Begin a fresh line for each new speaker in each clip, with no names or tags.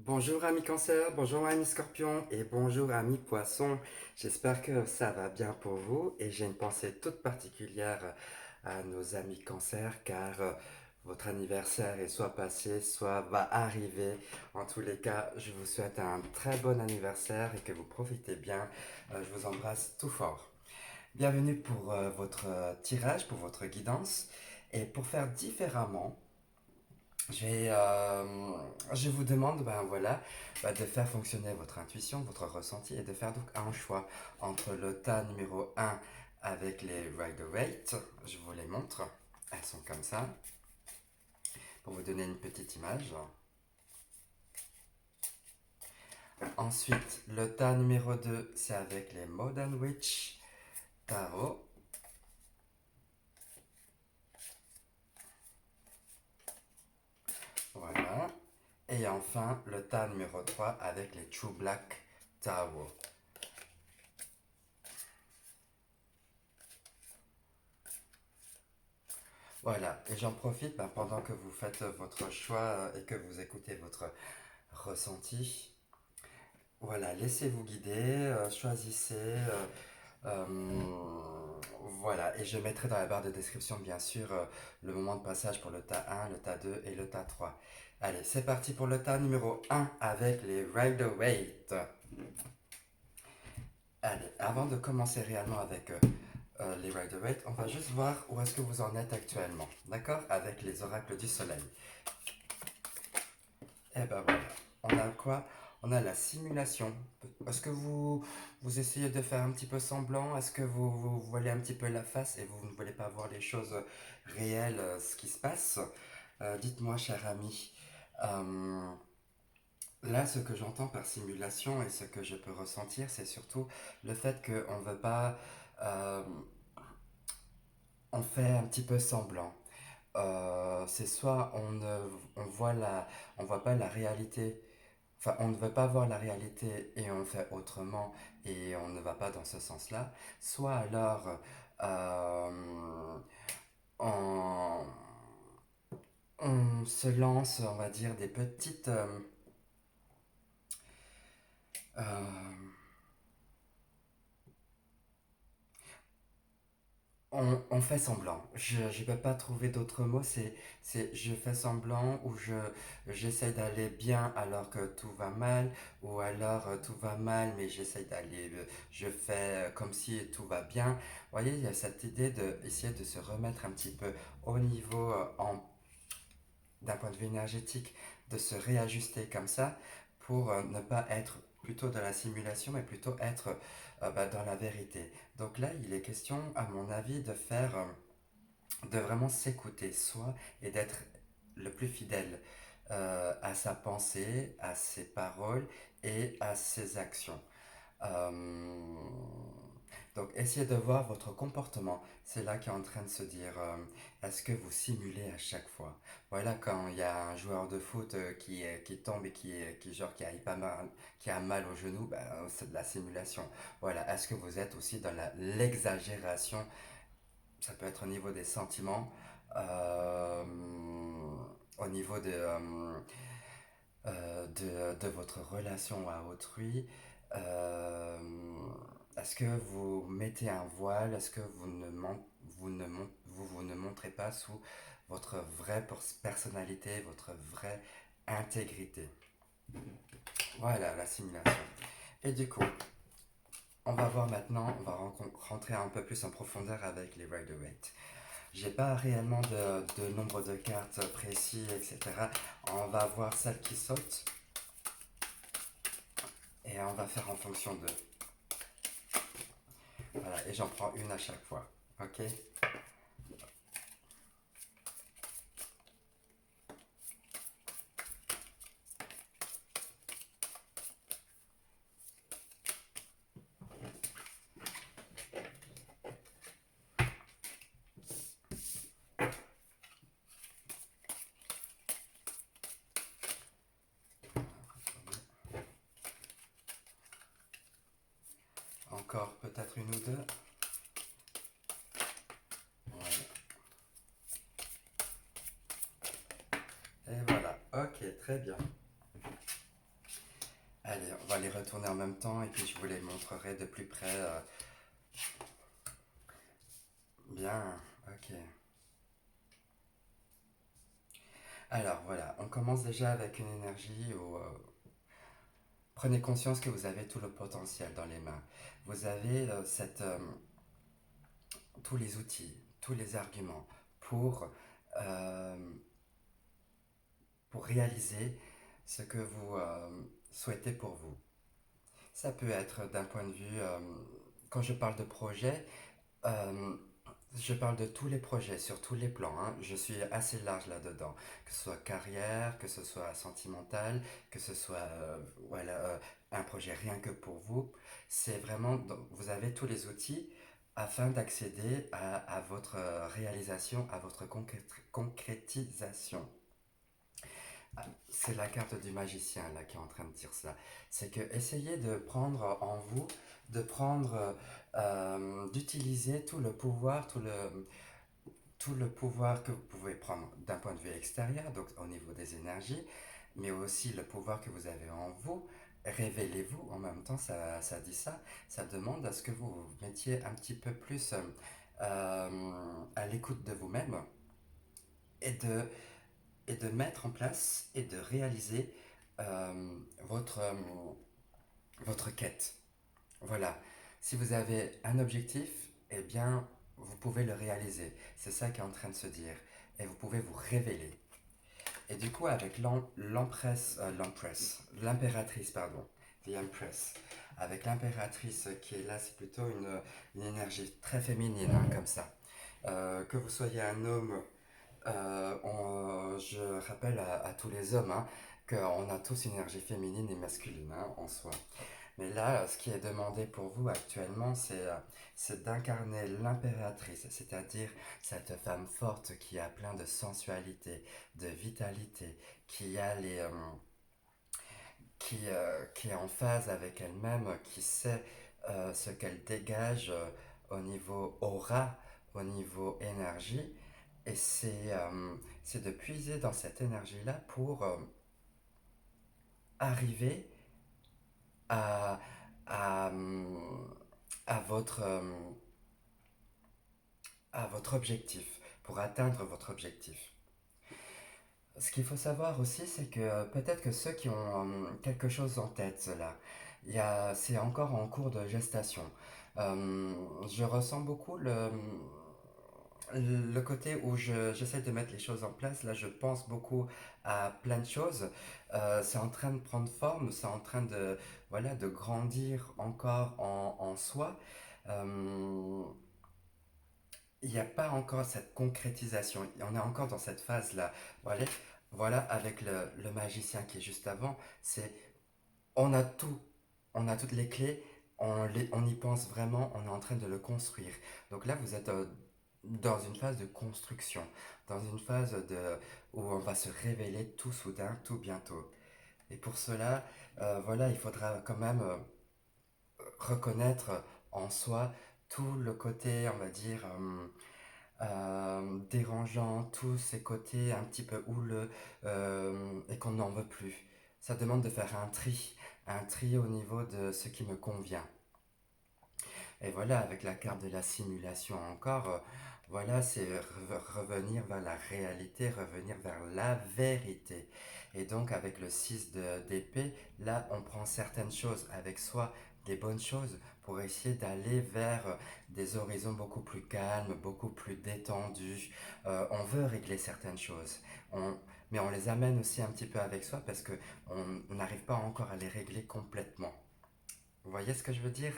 Bonjour amis cancer, bonjour amis scorpion et bonjour amis poisson. J'espère que ça va bien pour vous et j'ai une pensée toute particulière à nos amis cancer car votre anniversaire est soit passé, soit va arriver. En tous les cas, je vous souhaite un très bon anniversaire et que vous profitez bien. Je vous embrasse tout fort. Bienvenue pour votre tirage, pour votre guidance et pour faire différemment. Je vous demande de faire fonctionner votre intuition, votre ressenti et de faire donc un choix entre le tas numéro un avec les Rider-Waite. Je vous les montre. Elles sont comme ça. Pour vous donner une petite image. Ensuite, le tas numéro 2 c'est avec les Modern Witch Tarot. Voilà. Et enfin, le tas numéro 3 avec les True Black Tarot. Voilà, et j'en profite pendant que vous faites votre choix et que vous écoutez votre ressenti. Voilà, laissez-vous guider, choisissez. Euh, voilà, et je mettrai dans la barre de description, bien sûr, le moment de passage pour le tas 1, le tas 2 et le tas 3. Allez, c'est parti pour le tas numéro 1 avec les Rider-Waite. Allez, avant de commencer réellement avec les Rider-Waite, on va juste voir où est-ce que vous en êtes actuellement. D'accord? Avec les oracles du soleil. Eh ben voilà, on a quoi? On a la simulation. Est-ce que vous essayez de faire un petit peu semblant? Est-ce que vous voilez un petit peu la face et vous ne voulez pas voir les choses réelles, ce qui se passe? Dites-moi, cher ami. Euh, Là, ce que j'entends par simulation et ce que je peux ressentir, c'est surtout le fait qu'on ne veut pas... euh, on fait un petit peu semblant. C'est soit on voit on voit pas la réalité. Enfin, on ne veut pas voir la réalité et on fait autrement et on ne va pas dans ce sens-là. Soit alors euh, on, on se lance, on va dire, des petites... euh, on fait semblant. Je ne peux pas trouver d'autres mots. C'est je fais semblant ou j'essaie d'aller bien alors que tout va mal ou alors tout va mal mais j'essaie d'aller, je fais comme si tout va bien. Vous voyez, il y a cette idée de essayer de se remettre un petit peu au niveau d'un point de vue énergétique, de se réajuster comme ça pour ne pas être plutôt dans la simulation, mais plutôt être dans la vérité. Donc là, il est question, à mon avis, de faire, de vraiment s'écouter soi et d'être le plus fidèle à sa pensée, à ses paroles et à ses actions. Euh, donc, essayez de voir votre comportement. C'est là qui est en train de se dire, est-ce que vous simulez à chaque fois? Voilà, quand il y a un joueur de foot qui tombe et qui a pas mal, qui a mal au genou, ben, c'est de la simulation. Voilà, est-ce que vous êtes aussi dans l'exagération? Ça peut être au niveau des sentiments, euh, au niveau de votre relation à autrui. Euh, Est-ce que vous mettez un voile? Est-ce que vous ne montrez pas sous votre vraie personnalité, votre vraie intégrité? Voilà la simulation. Et du coup, on va voir maintenant, on va rentrer un peu plus en profondeur avec les Rider-Waite. J'ai pas réellement de nombre de cartes précis, etc. On va voir celles qui sautent et on va faire en fonction d'eux. Voilà, et j'en prends une à chaque fois. Ok? Encore peut-être une ou deux. Ouais. Et voilà. Ok, très bien. Allez, on va les retourner en même temps et puis je vous les montrerai de plus près. Bien, ok. Alors voilà, on commence déjà avec une énergie où prenez conscience que vous avez tout le potentiel dans les mains. Vous avez tous les outils, tous les arguments pour, euh, pour réaliser ce que vous souhaitez pour vous. Ça peut être d'un point de vue, quand je parle de projet, euh, je parle de tous les projets, sur tous les plans, hein. Je suis assez large là-dedans. Que ce soit carrière, que ce soit sentimental, que ce soit voilà, un projet rien que pour vous. C'est vraiment, vous avez tous les outils afin d'accéder à votre réalisation, à votre concrétisation. Ah, c'est la carte du magicien là qui est en train de dire cela. C'est que essayez de prendre en vous, de prendre, d'utiliser tout le pouvoir, tout le pouvoir que vous pouvez prendre d'un point de vue extérieur, donc au niveau des énergies, mais aussi le pouvoir que vous avez en vous. Révélez-vous, en même temps, ça dit ça, ça demande à ce que vous vous mettiez un petit peu plus à l'écoute de vous-même et et de mettre en place et de réaliser euh, votre, euh, votre quête. Voilà. Si vous avez un objectif, eh bien, vous pouvez le réaliser. C'est ça qui est en train de se dire. Et vous pouvez vous révéler. Et du coup, avec l'impératrice, pardon, the Empress, avec l'impératrice qui est là, c'est plutôt une énergie très féminine, hein, comme ça. Que vous soyez un homme, je rappelle à tous les hommes hein, qu'on a tous une énergie féminine et masculine hein, en soi. Mais là, ce qui est demandé pour vous actuellement, c'est d'incarner l'impératrice, c'est-à-dire cette femme forte qui a plein de sensualité, de vitalité, qui est en phase avec elle-même, qui sait ce qu'elle dégage au niveau aura, au niveau énergie. Et c'est de puiser dans cette énergie-là pour arriver à, à, à à votre objectif, pour atteindre votre objectif. Ce qu'il faut savoir aussi, c'est que peut-être que ceux qui ont quelque chose en tête, là, c'est encore en cours de gestation. Je ressens beaucoup le côté où j'essaie de mettre les choses en place. Là, je pense beaucoup à plein de choses. C'est en train de prendre forme, c'est en train de, voilà, de grandir encore en soi. Euh, il n'y a pas encore cette concrétisation. On est encore dans cette phase-là. Voilà, voilà avec le magicien qui est juste avant. C'est, on a tout, on a toutes les clés, on y pense vraiment, on est en train de le construire. Donc là, vous êtes dans une phase de construction, dans une phase où on va se révéler tout soudain, tout bientôt. Et pour cela, voilà, il faudra quand même reconnaître en soi tout le côté, on va dire, dérangeant, tous ces côtés un petit peu houleux et qu'on n'en veut plus. Ça demande de faire un tri au niveau de ce qui me convient. Et voilà, avec la carte de la simulation encore, voilà, c'est revenir vers la réalité, revenir vers la vérité. Et donc avec le 6 d'épée, là on prend certaines choses avec soi, des bonnes choses, pour essayer d'aller vers des horizons beaucoup plus calmes, beaucoup plus détendus. On veut régler certaines choses, mais on les amène aussi un petit peu avec soi parce que on n'arrive pas encore à les régler complètement. Vous voyez ce que je veux dire?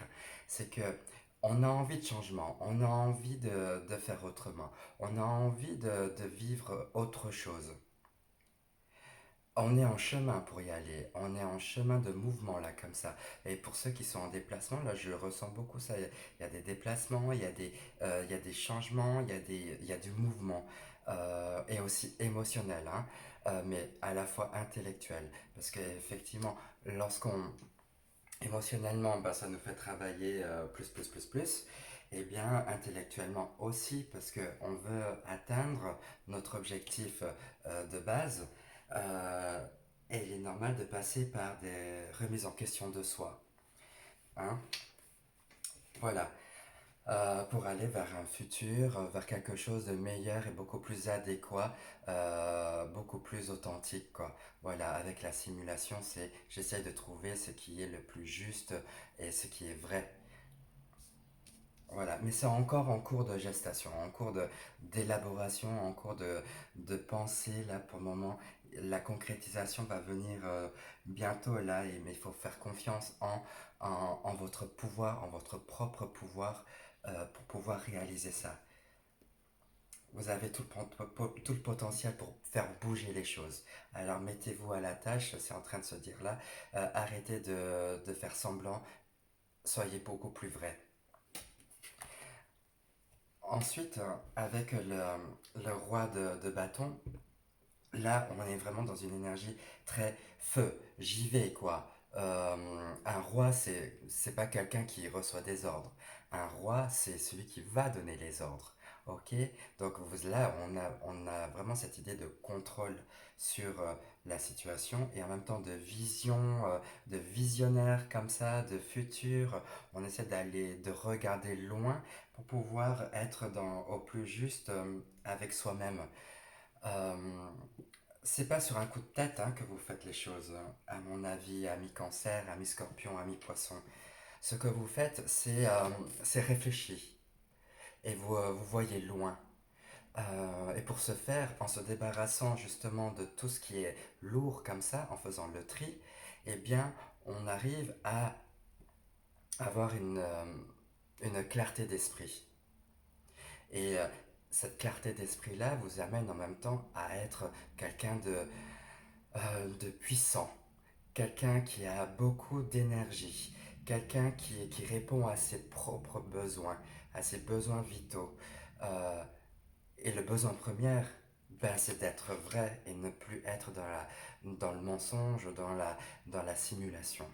C'est que on a envie de changement, on a envie de faire autrement, on a envie de vivre autre chose. On est en chemin pour y aller, on est en chemin de mouvement là comme ça. Et pour ceux qui sont en déplacement, là je ressens beaucoup ça. Il y a des déplacements, il y a des changements, il y a du mouvement. Et aussi émotionnel, hein, mais à la fois intellectuel. Parce qu'effectivement, lorsqu'on émotionnellement, bah, ça nous fait travailler plus. Et bien intellectuellement aussi, parce qu'on veut atteindre notre objectif de base. Euh, Et il est normal de passer par des remises en question de soi. Hein. Voilà. Pour aller vers un futur, vers quelque chose de meilleur et beaucoup plus adéquat, beaucoup plus authentique, quoi. Voilà, avec la simulation, j'essaie de trouver ce qui est le plus juste et ce qui est vrai. Voilà, mais c'est encore en cours de gestation, en cours d'élaboration, en cours de pensée, là, pour le moment. La concrétisation va venir bientôt, là, mais il faut faire confiance en votre pouvoir, en votre propre pouvoir, pour pouvoir réaliser ça. Vous avez tout le potentiel pour faire bouger les choses. Alors mettez-vous à la tâche, c'est en train de se dire là. Arrêtez de faire semblant, soyez beaucoup plus vrai. Ensuite, avec le roi de bâton, là, on est vraiment dans une énergie très feu, j'y vais quoi. Un roi, c'est pas quelqu'un qui reçoit des ordres. Un roi, c'est celui qui va donner les ordres. Ok. Donc là, on a vraiment cette idée de contrôle sur la situation et en même temps de vision, de visionnaire comme ça, de futur. On essaie de regarder loin pour pouvoir être au plus juste avec soi-même. Euh, c'est pas sur un coup de tête hein, que vous faites les choses, hein. À mon avis, ami cancer, ami scorpion, ami poisson. Ce que vous faites, c'est réfléchi et vous voyez loin. Et pour ce faire, en se débarrassant justement de tout ce qui est lourd comme ça, en faisant le tri, eh bien, on arrive à avoir une clarté d'esprit. Et cette clarté d'esprit-là vous amène en même temps à être quelqu'un de puissant, quelqu'un qui a beaucoup d'énergie, quelqu'un qui répond à ses propres besoins, à ses besoins vitaux. Euh, et le besoin premier, ben, c'est d'être vrai et ne plus être dans le mensonge, dans la simulation.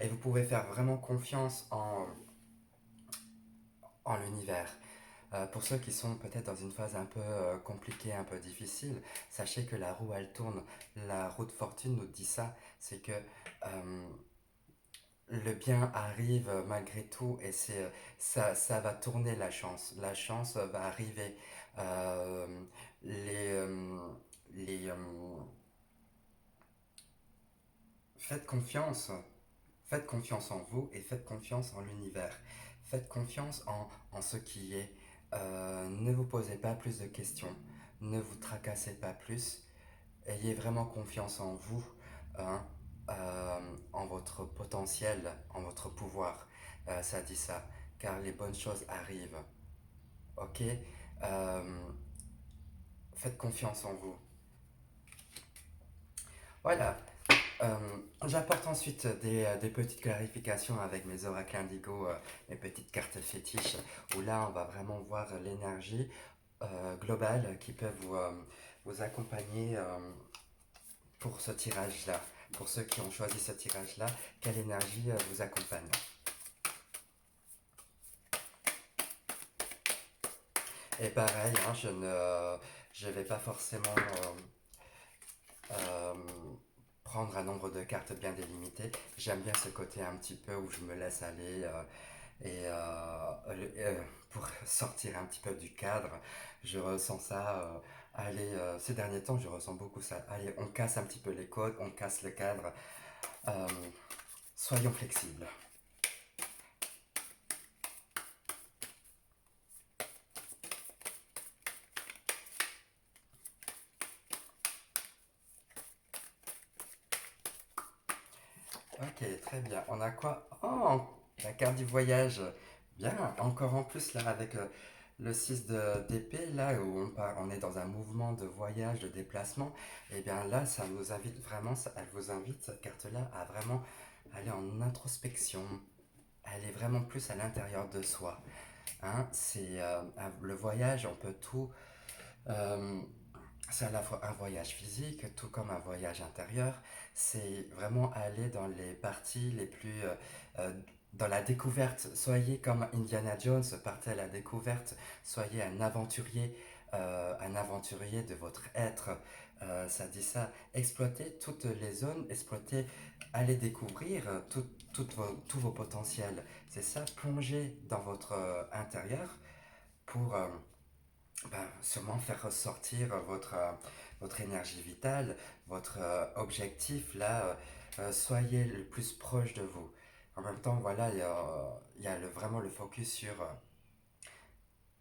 Et vous pouvez faire vraiment confiance en l'univers. Pour ceux qui sont peut-être dans une phase un peu compliquée, un peu difficile, sachez que la roue elle tourne. La roue de fortune nous dit ça, c'est que le bien arrive malgré tout et ça va tourner la chance. La chance va arriver. Euh, les, euh, les, faites confiance. Faites confiance en vous et faites confiance en l'univers. Faites confiance en ce qui est. Ne vous posez pas plus de questions. Ne vous tracassez pas plus. Ayez vraiment confiance en vous, hein, en votre potentiel, en votre pouvoir. Ça dit ça. Car les bonnes choses arrivent. Ok. Euh, Faites confiance en vous. Voilà. Euh, J'apporte ensuite des petites clarifications avec mes oracles indigo, mes petites cartes fétiches, où là on va vraiment voir l'énergie globale qui peut vous accompagner pour ce tirage-là. Pour ceux qui ont choisi ce tirage-là, quelle énergie vous accompagne. Et pareil, hein, je vais pas forcément euh, prendre un nombre de cartes bien délimité. J'aime bien ce côté un petit peu où je me laisse aller et pour sortir un petit peu du cadre, je ressens ça. Allez, ces derniers temps, je ressens beaucoup ça. Allez, on casse un petit peu les codes, on casse le cadre. Euh, Soyons flexibles. Ok, très bien. On a quoi? Oh, la carte du voyage. Bien, encore en plus là avec le 6 d'épée, là où on est dans un mouvement de voyage, de déplacement. Et bien là, ça nous invite vraiment, elle vous invite, cette carte-là, à vraiment aller en introspection, aller vraiment plus à l'intérieur de soi. Hein, le voyage, on peut tout. euh, c'est à la fois un voyage physique, tout comme un voyage intérieur. C'est vraiment aller dans les parties les plus euh, dans la découverte. Soyez comme Indiana Jones, partez à la découverte. Soyez un aventurier. un aventurier de votre être. Ça dit ça. Exploitez toutes les zones, exploitez, allez découvrir tous vos potentiels. C'est ça, plongez dans votre intérieur pour sûrement faire ressortir votre énergie vitale, votre objectif là. Soyez le plus proche de vous. En même temps, voilà, il y a vraiment le focus sur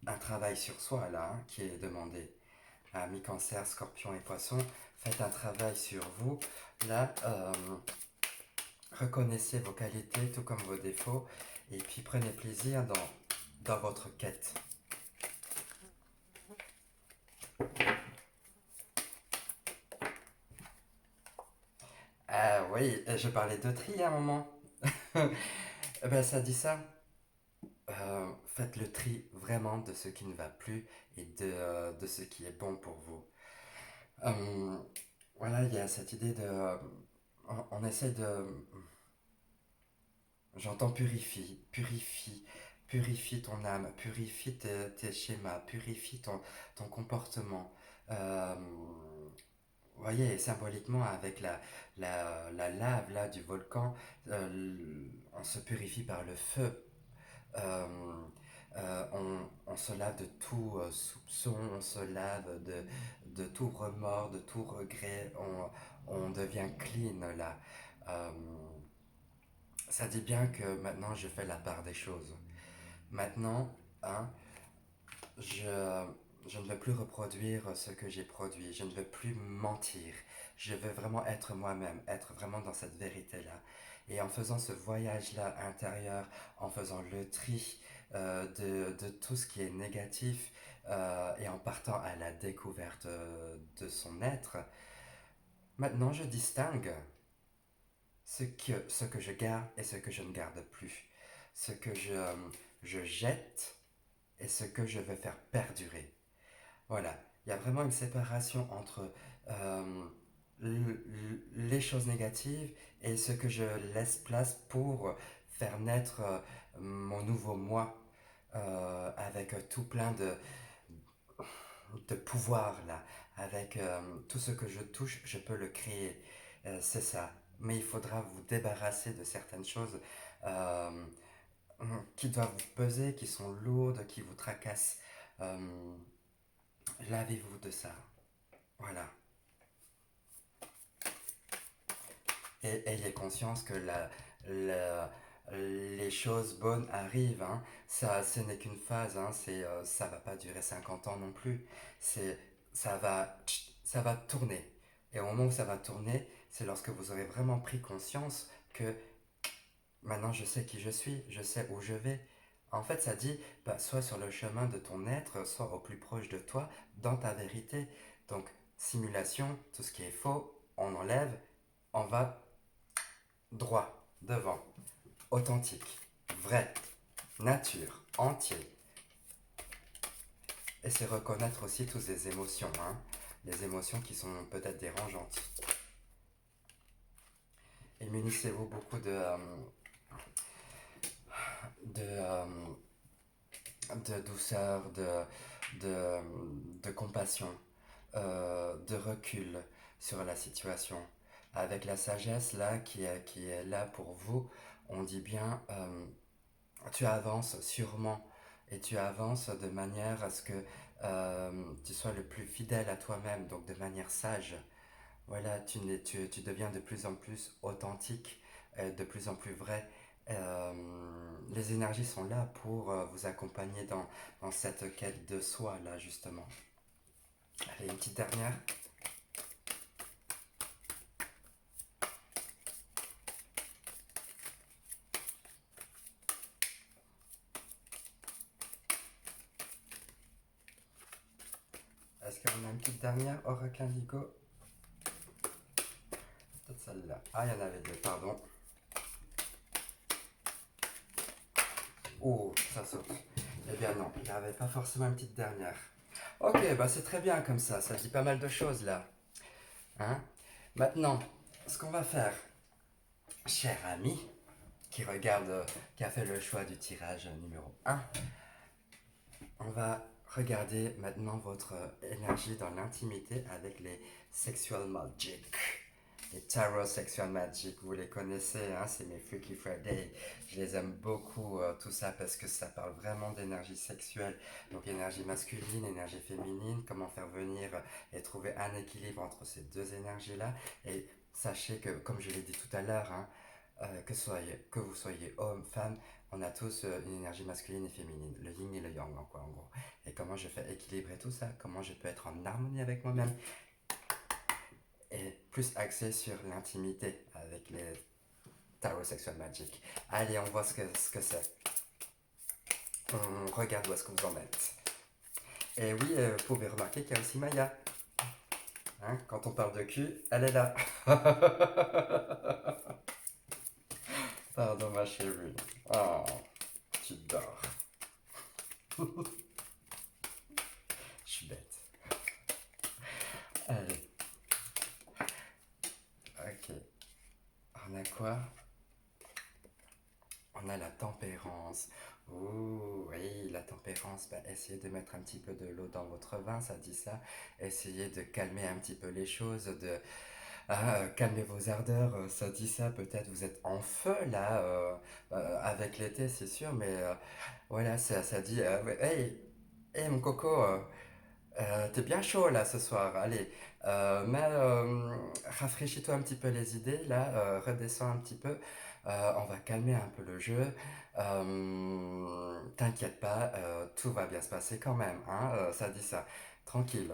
un travail sur soi là qui est demandé. Amis cancer, scorpion et poisson, faites un travail sur vous. Là, reconnaissez vos qualités tout comme vos défauts et puis prenez plaisir dans votre quête. Ah oui, je parlais de tri à un moment. Ben, ça dit ça. Faites le tri vraiment de ce qui ne va plus et de ce qui est bon pour vous. Euh, voilà, il y a cette idée de... on essaie de... J'entends purifie ton âme, purifie tes schémas, purifie ton comportement. Euh, vous voyez, symboliquement, avec la lave là, du volcan, on se purifie par le feu. Euh, on se lave de tout soupçon, on se lave de tout remords, de tout regret, on devient clean là. Euh, Ça dit bien que maintenant je fais la part des choses. Maintenant, hein, je, je ne veux plus reproduire ce que j'ai produit, je ne veux plus mentir. Je veux vraiment être moi-même, être vraiment dans cette vérité-là. Et en faisant ce voyage-là intérieur, en faisant le tri de tout ce qui est négatif et en partant à la découverte de son être, maintenant je distingue ce que je garde et ce que je ne garde plus. Ce que je jette et ce que je veux faire perdurer. Voilà, il y a vraiment une séparation entre euh, les choses négatives et ce que je laisse place pour faire naître mon nouveau moi avec tout plein de pouvoir là, avec tout ce que je touche, je peux le créer. C'est ça. Mais il faudra vous débarrasser de certaines choses euh, qui doivent vous peser, qui sont lourdes, qui vous tracassent. Euh, Lavez-vous de ça. Voilà. Et ayez conscience que la- les choses bonnes arrivent. Hein. Ça, ce n'est qu'une phase. Hein. Ça va pas durer 50 ans non plus. C'est, ça va tourner. Et au moment où ça va tourner, c'est lorsque vous aurez vraiment pris conscience que maintenant je sais qui je suis, je sais où je vais. En fait, ça dit, bah, sois sur le chemin de ton être, sois au plus proche de toi, dans ta vérité. Donc, simulation, tout ce qui est faux, on enlève, on va droit, devant, authentique, vrai, nature, entier. Et c'est reconnaître aussi toutes ces émotions, hein, les émotions qui sont peut-être dérangeantes. Et munissez-vous beaucoup de, euh, de douceur, de, de compassion, de recul sur la situation. Avec la sagesse là qui est là pour vous, on dit bien tu avances sûrement et tu avances de manière à ce que tu sois le plus fidèle à toi-même, donc de manière sage. Voilà, tu deviens de plus en plus authentique, de plus en plus vrai. Euh, les énergies sont là pour vous accompagner dans cette quête de soi, là, justement. Allez, une petite dernière. Est-ce qu'on a une petite dernière, Oracle Indigo? Peut-être celle-là. Ah, il y en avait deux, pardon. Oh, ça saute. Eh bien non, il n'y avait pas forcément une petite dernière. Ok, bah c'est très bien comme ça dit pas mal de choses là. Hein. Maintenant, ce qu'on va faire, cher ami, qui regarde, qui a fait le choix du tirage numéro un, on va Regardez maintenant votre énergie dans l'intimité avec les Sexual Magic. Les Tarot Sexual Magic, vous les connaissez, hein, c'est mes Freaky Friday. Je les aime beaucoup, tout ça, parce que ça parle vraiment d'énergie sexuelle. Donc énergie masculine, énergie féminine, comment faire venir et trouver un équilibre entre ces deux énergies-là. Et sachez que, comme je l'ai dit tout à l'heure, hein, que vous soyez homme, femme, on a tous une énergie masculine et féminine, le yin et le yang, quoi, en gros. Et comment je fais équilibrer tout ça, comment je peux être en harmonie avec moi-même, et plus axé sur l'intimité avec les Tarot Sexual Magic. Allez, on voit ce que c'est. On regarde où est-ce que vous en êtes. Et oui, vous pouvez remarquer qu'il y a aussi Maya. Hein, quand on parle de cul, elle est là. Pardon ma chérie. Oh, tu dors. Je suis bête. Allez, ok. On a quoi? On a la tempérance. Ouh, oui, la tempérance. Bah, essayez de mettre un petit peu de l'eau dans votre vin, ça dit ça. Essayez de calmer un petit peu les choses, de calmer vos ardeurs, ça dit ça. Peut-être vous êtes en feu là, avec l'été, c'est sûr, mais voilà, ça dit ouais, hey, hey, mon coco, t'es bien chaud là ce soir. Allez, rafraîchis-toi un petit peu les idées là, redescends un petit peu. On va calmer un peu le jeu. T'inquiète pas, tout va bien se passer quand même, hein, ça dit ça. Tranquille.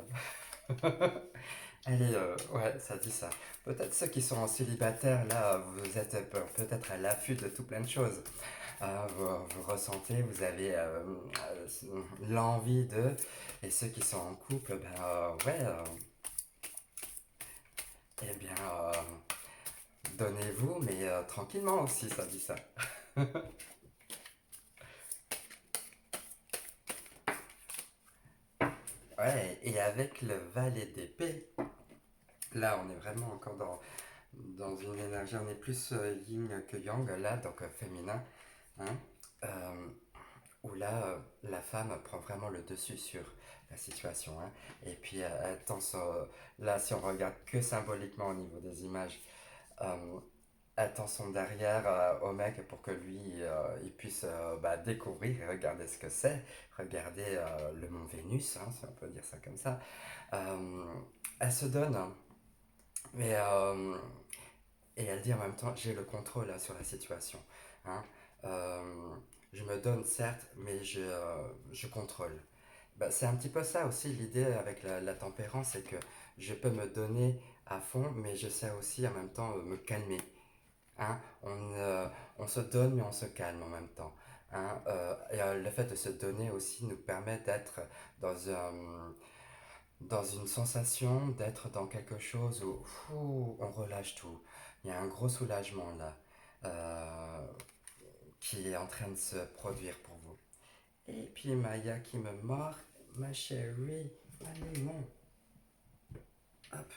Allez, ouais, ça dit ça. Peut-être ceux qui sont en célibataire, là, vous êtes peut-être à l'affût de tout plein de choses. Vous ressentez, vous avez l'envie de. Et ceux qui sont en couple, ben ouais, eh bien, donnez-vous, mais tranquillement aussi, ça dit ça. Ouais, et avec le valet d'épée, là, on est vraiment encore dans une énergie, on est plus yin que yang, là, donc féminin, hein, euh, où là, la femme prend vraiment le dessus sur la situation, hein. Et puis, là, si on regarde que symboliquement au niveau des images, euh, elle tend son derrière au mec pour que lui, il puisse bah, découvrir et regarder ce que c'est, regarder le mont Vénus, hein, si on peut dire ça comme ça. Euh, Elle se donne, hein, mais, et elle dit en même temps, j'ai le contrôle là, sur la situation, hein. Euh, je me donne certes, mais je contrôle. Bah, c'est un petit peu ça aussi l'idée avec la tempérance, c'est que je peux me donner à fond, mais je sais aussi en même temps me calmer. Hein. On se donne, mais on se calme en même temps. Hein. Le fait de se donner aussi nous permet d'être dans dans une sensation, d'être dans quelque chose où on relâche tout. Il y a un gros soulagement là, euh, qui est en train de se produire pour vous. Et puis Maya qui me mord, ma chérie, allez non, hop.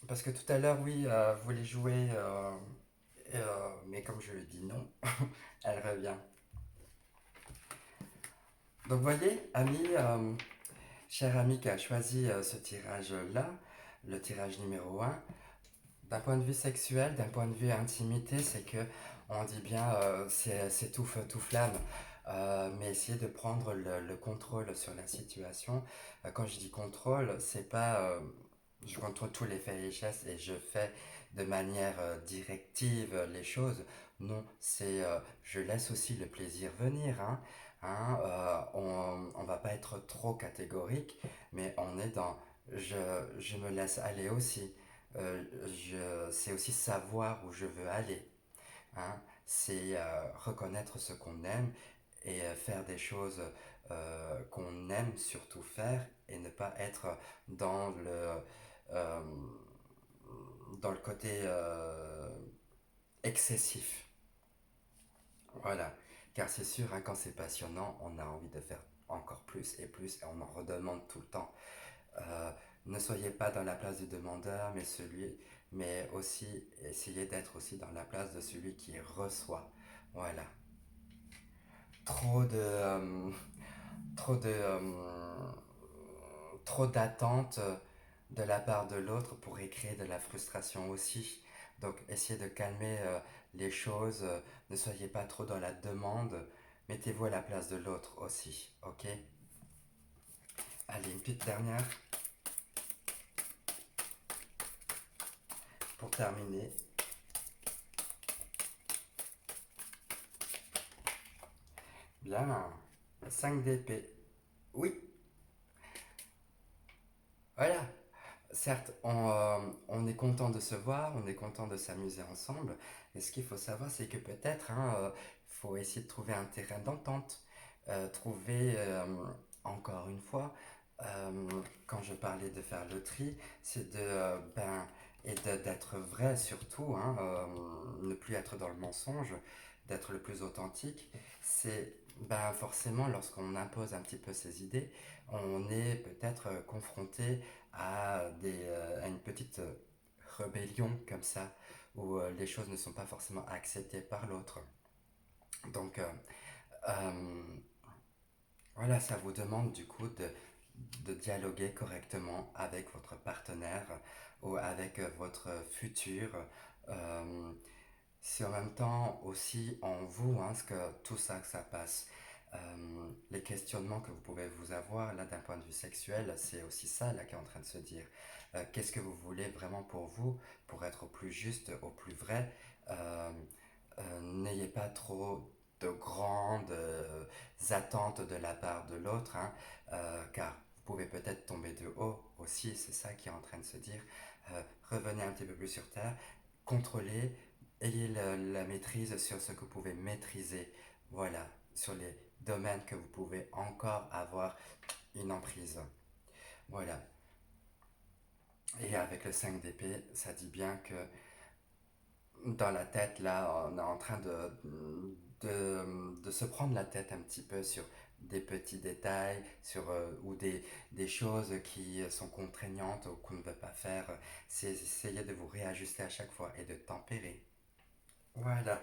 Parce que tout à l'heure, oui, vous voulez jouer, mais comme je lui dis non, elle revient. Donc vous voyez, ami, cher ami qui a choisi ce tirage-là, le tirage numéro un, d'un point de vue sexuel, d'un point de vue intimité, c'est que on dit bien c'est tout feu, tout flamme. Mais essayer de prendre le contrôle sur la situation. Quand je dis contrôle, c'est pas je contrôle tous les faits et les gestes et je fais de manière directive les choses. Non, c'est je laisse aussi le plaisir venir. Hein. Hein, on va pas être trop catégorique, mais on est dans je, je me laisse aller aussi. C'est aussi savoir où je veux aller. Hein. C'est reconnaître ce qu'on aime et faire des choses qu'on aime surtout faire et ne pas être dans euh, dans le côté excessif. Voilà. Car c'est sûr, hein, quand c'est passionnant, on a envie de faire encore plus et on en redemande tout le temps. Euh, Ne soyez pas dans la place du demandeur, mais aussi essayez d'être aussi dans la place de celui qui reçoit. Voilà. trop de, trop de, trop d'attentes de la part de l'autre pourrait créer de la frustration aussi. Donc essayez de calmer les choses, ne soyez pas trop dans la demande, mettez-vous à la place de l'autre aussi, ok? Allez, une petite dernière pour terminer. Bien, 5 d'épée. Oui, voilà. Certes, on est content de se voir, on est content de s'amuser ensemble. Et ce qu'il faut savoir, c'est que peut-être, faut essayer de trouver un terrain d'entente. Trouver, encore une fois, euh, quand je parlais de faire le tri, c'est d'être vrai surtout, ne plus être dans le mensonge, d'être le plus authentique. C'est forcément lorsqu'on impose un petit peu ses idées, on est peut-être confronté à une petite rébellion comme ça, où les choses ne sont pas forcément acceptées par l'autre. Donc euh, voilà, ça vous demande du coup de dialoguer correctement avec votre partenaire ou avec votre futur. Euh, c'est en même temps aussi en vous, ce que tout ça que ça passe. Les questionnements que vous pouvez vous avoir là d'un point de vue sexuel, c'est aussi ça là qui est en train de se dire. Qu'est-ce que vous voulez vraiment pour vous, pour être au plus juste, au plus vrai. Euh, N'ayez pas trop de grandes attentes de la part de l'autre, car vous pouvez peut-être tomber de haut aussi, c'est ça qui est en train de se dire. Revenez un petit peu plus sur terre, contrôlez, ayez la maîtrise sur ce que vous pouvez maîtriser, voilà, sur les domaines que vous pouvez encore avoir une emprise. Voilà. Et avec le 5 d'épée, ça dit bien que dans la tête, là, on est en train de se prendre la tête un petit peu sur des petits détails, ou des choses qui sont contraignantes ou qu'on ne veut pas faire. C'est essayer de vous réajuster à chaque fois et de tempérer. Voilà.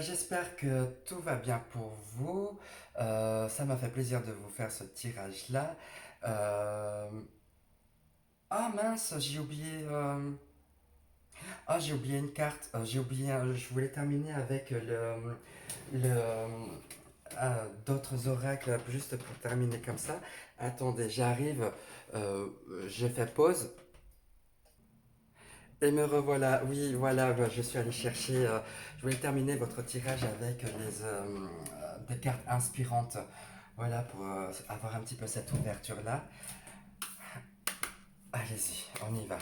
J'espère que tout va bien pour vous. Ça m'a fait plaisir de vous faire ce tirage-là. Euh, Ah mince, j'ai oublié une carte. Je voulais terminer avec d'autres oracles, juste pour terminer comme ça. Attendez, j'arrive. Euh, j'ai fait pause. Et me revoilà. Oui, voilà, je suis allé chercher. Je voulais terminer votre tirage avec des cartes inspirantes. Voilà, pour avoir un petit peu cette ouverture-là. Allez-y, on y va.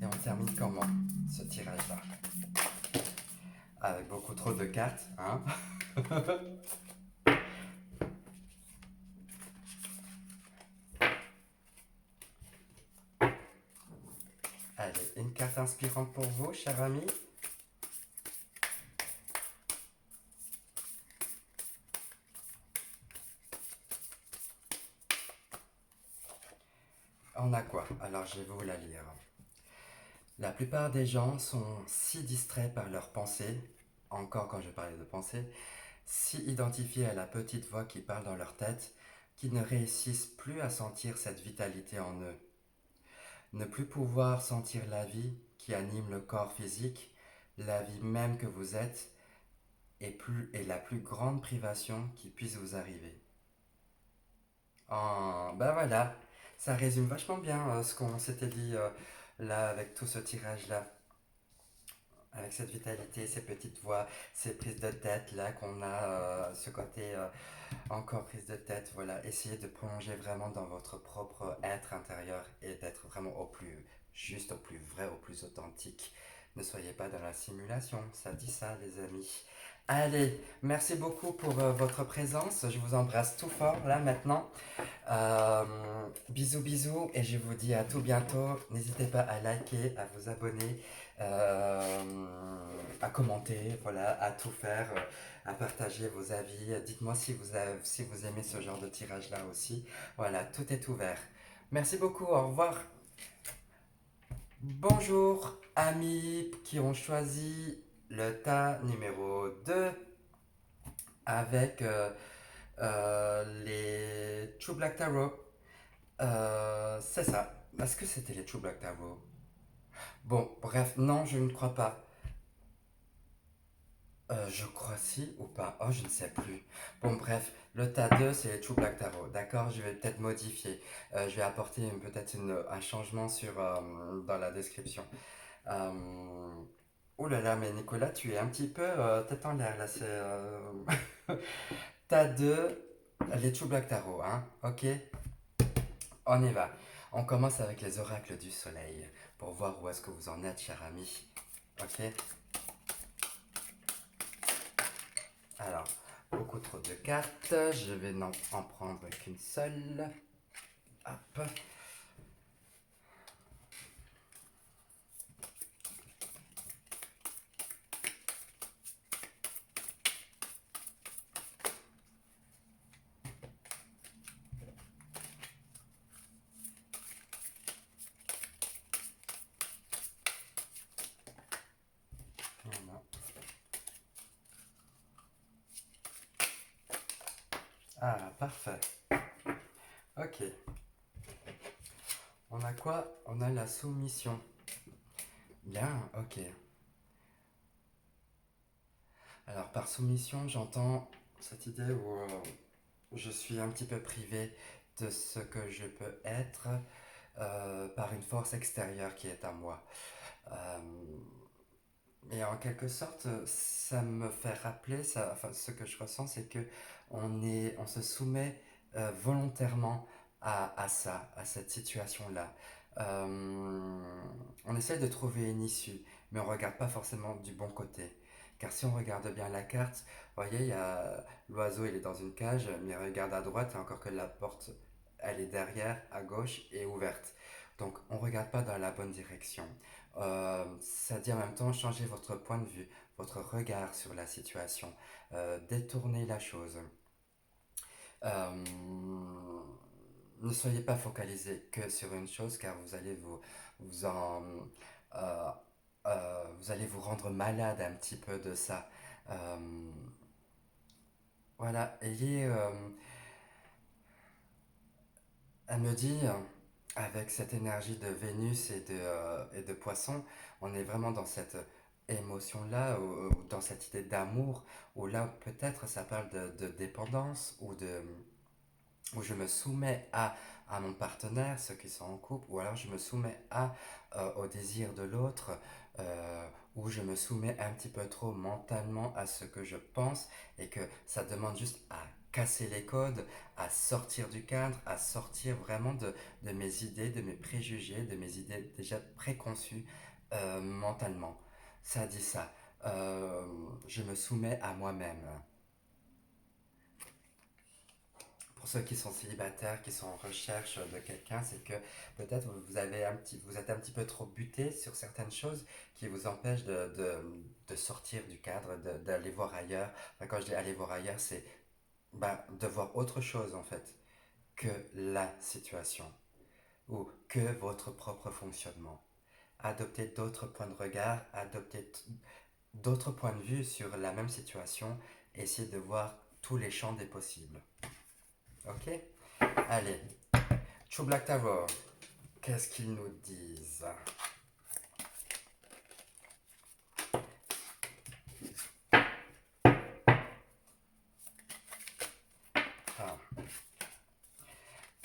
Et on termine comment ce tirage-là? Avec beaucoup trop de cartes, hein? Allez, une carte inspirante pour vous, cher ami. On a quoi? Alors, je vais vous la lire. La plupart des gens sont si distraits par leurs pensées, encore quand je parlais de pensée, si identifiés à la petite voix qui parle dans leur tête, qu'ils ne réussissent plus à sentir cette vitalité en eux. Ne plus pouvoir sentir la vie qui anime le corps physique, la vie même que vous êtes, est la plus grande privation qui puisse vous arriver. Voilà, ça résume vachement bien ce qu'on s'était dit là avec tout ce tirage-là. Avec cette vitalité, ces petites voix, ces prises de tête là qu'on a, ce côté encore prise de tête, voilà. Essayez de plonger vraiment dans votre propre être intérieur et d'être vraiment au plus juste, au plus vrai, au plus authentique. Ne soyez pas dans la simulation, ça dit ça les amis. Allez, merci beaucoup pour votre présence. Je vous embrasse tout fort là maintenant. Euh, Bisous bisous et je vous dis à tout bientôt. N'hésitez pas à liker, à vous abonner, euh, à commenter, voilà, à tout faire, à partager vos avis. Dites-moi si vous aimez ce genre de tirage là aussi. Voilà, tout est ouvert. Merci beaucoup, au revoir. Bonjour, amis qui ont choisi le tas numéro 2 avec les True Black Tarot. C'est ça. Est-ce que c'était les True Black Tarot? Bon, bref, non, je ne crois pas. Je crois si ou pas. Oh, je ne sais plus. Bon, bref, le tas 2 c'est les True Black Tarot. D'accord, je vais peut-être modifier. Je vais apporter peut-être un changement dans la description. Euh, Oh là là, mais Nicolas, tu es un petit peu tête en l'air là. T'as deux, les True Black Tarot, hein? Ok, on y va. On commence avec les oracles du soleil pour voir où est-ce que vous en êtes, cher ami. Ok, alors, beaucoup trop de cartes. Je vais n'en en prendre qu'une seule. Hop, voilà. Ah, parfait. Ok, on a quoi? On a la soumission. Bien, ok. Alors, par soumission, j'entends cette idée où je suis un petit peu privé de ce que je peux être par une force extérieure qui est à moi. Euh, et en quelque sorte, ça me fait rappeler, ça, enfin, ce que je ressens, c'est que on se soumet volontairement à ça, à cette situation-là. Euh, on essaie de trouver une issue, mais on ne regarde pas forcément du bon côté. Car si on regarde bien la carte, vous voyez, il y a l'oiseau, il est dans une cage, mais il regarde à droite, et encore que la porte, elle est derrière, à gauche et ouverte. Donc, on ne regarde pas dans la bonne direction. C'est-à-dire en même temps changer votre point de vue, votre regard sur la situation, détourner la chose. Euh, ne soyez pas focalisé que sur une chose car vous allez vous en, euh, vous allez vous rendre malade un petit peu de ça. Euh, voilà, elle me dit, avec cette énergie de Vénus et de Poisson, on est vraiment dans cette émotion-là, ou dans cette idée d'amour, où là peut-être ça parle de dépendance, où je me soumets à mon partenaire, ceux qui sont en couple, ou alors je me soumets au désir de l'autre, où je me soumets un petit peu trop mentalement à ce que je pense, et que ça demande juste à casser les codes, à sortir du cadre, à sortir vraiment de mes idées, de mes préjugés, de mes idées déjà préconçues mentalement. Ça dit ça. Euh, je me soumets à moi-même. Pour ceux qui sont célibataires, qui sont en recherche de quelqu'un, c'est que peut-être vous êtes un petit peu trop buté sur certaines choses qui vous empêchent de sortir du cadre, d'aller voir ailleurs. Enfin, quand je dis aller voir ailleurs, c'est de voir autre chose en fait que la situation ou que votre propre fonctionnement. Adopter d'autres points de regard, d'autres points de vue sur la même situation, essayer de voir tous les champs des possibles. Ok? Allez, True Black Tower, qu'est-ce qu'ils nous disent? Ah.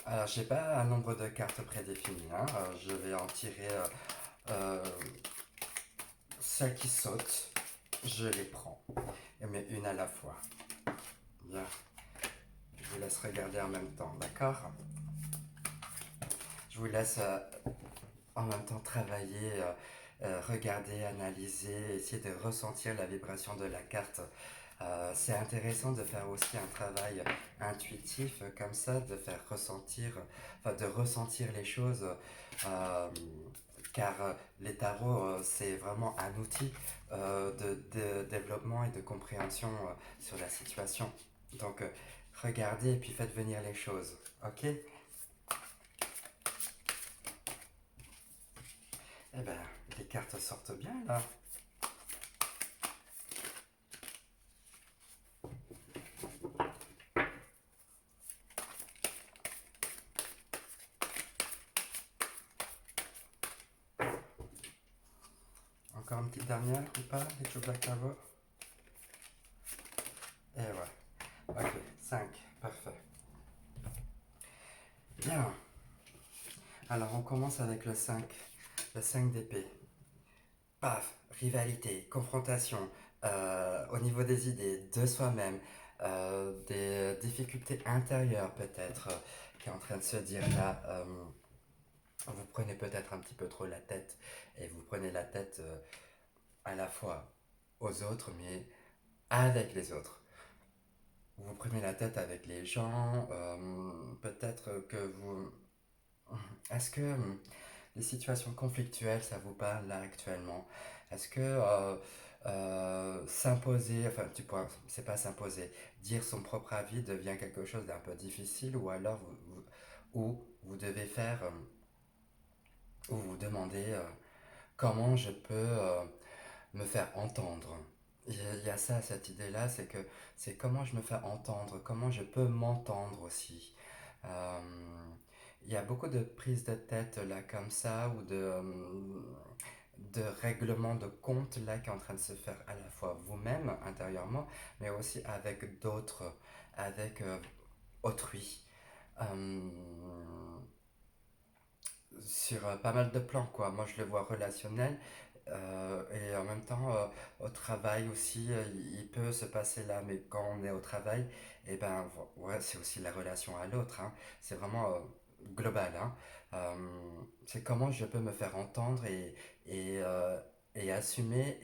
Alors, j'ai pas un nombre de cartes prédéfini, hein. Je vais en tirer euh, celles qui sautent. Je les prends, mais une à la fois. Bien, je vous laisse regarder en même temps, d'accord? Je vous laisse en même temps travailler, regarder, analyser, essayer de ressentir la vibration de la carte. C'est intéressant de faire aussi un travail intuitif comme ça, de faire ressentir, enfin de ressentir les choses, euh, car les tarots, c'est vraiment un outil de développement et de compréhension sur la situation. Donc regardez et puis faites venir les choses, ok? Eh ben, les cartes sortent bien là. Encore une petite dernière ou pas, les Joe Black Tower. Et ouais. Ok, 5. Parfait. Bien. Alors on commence avec le 5. Le 5 d'épée. Paf, rivalité, confrontation, au niveau des idées, de soi-même, des difficultés intérieures peut-être, qui est en train de se dire là, vous prenez peut-être un petit peu trop la tête, et vous prenez la tête à la fois aux autres, mais avec les autres. Vous prenez la tête avec les gens, peut-être que vous... Est-ce que les situations conflictuelles, ça vous parle là actuellement? Est-ce que s'imposer, enfin, c'est pas s'imposer, dire son propre avis devient quelque chose d'un peu difficile ou alors ou vous devez faire, ou vous demandez comment je peux me faire entendre? Il y a ça, cette idée-là, c'est que c'est comment je me fais entendre, comment je peux m'entendre aussi. Euh, il y a beaucoup de prises de tête là comme ça ou de règlement de compte là qui est en train de se faire à la fois vous-même intérieurement, mais aussi avec d'autres, avec autrui. Euh, sur pas mal de plans, quoi. Moi, je le vois relationnel et en même temps au travail aussi, il peut se passer là, mais quand on est au travail, et ben ouais, c'est aussi la relation à l'autre, hein. C'est vraiment global, hein. C'est comment je peux me faire entendre et, et assumer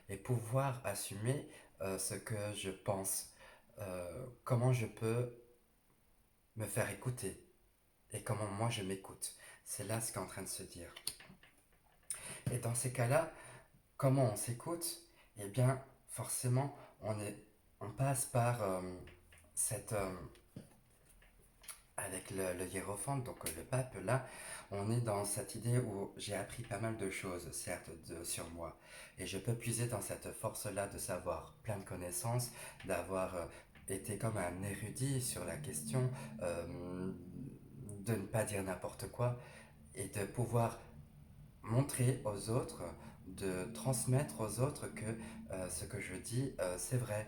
et pouvoir assumer ce que je pense. Comment je peux me faire écouter et comment moi je m'écoute. C'est là ce qu'est en train de se dire. Et dans ces cas-là, comment on s'écoute? Eh bien, forcément, on passe par cette, avec le hiérophante, donc le pape, là, on est dans cette idée où j'ai appris pas mal de choses, certes, sur moi. Et je peux puiser dans cette force-là de savoir plein de connaissances, d'avoir été comme un érudit sur la question, de ne pas dire n'importe quoi, et de pouvoir montrer aux autres, de transmettre aux autres que ce que je dis, c'est vrai,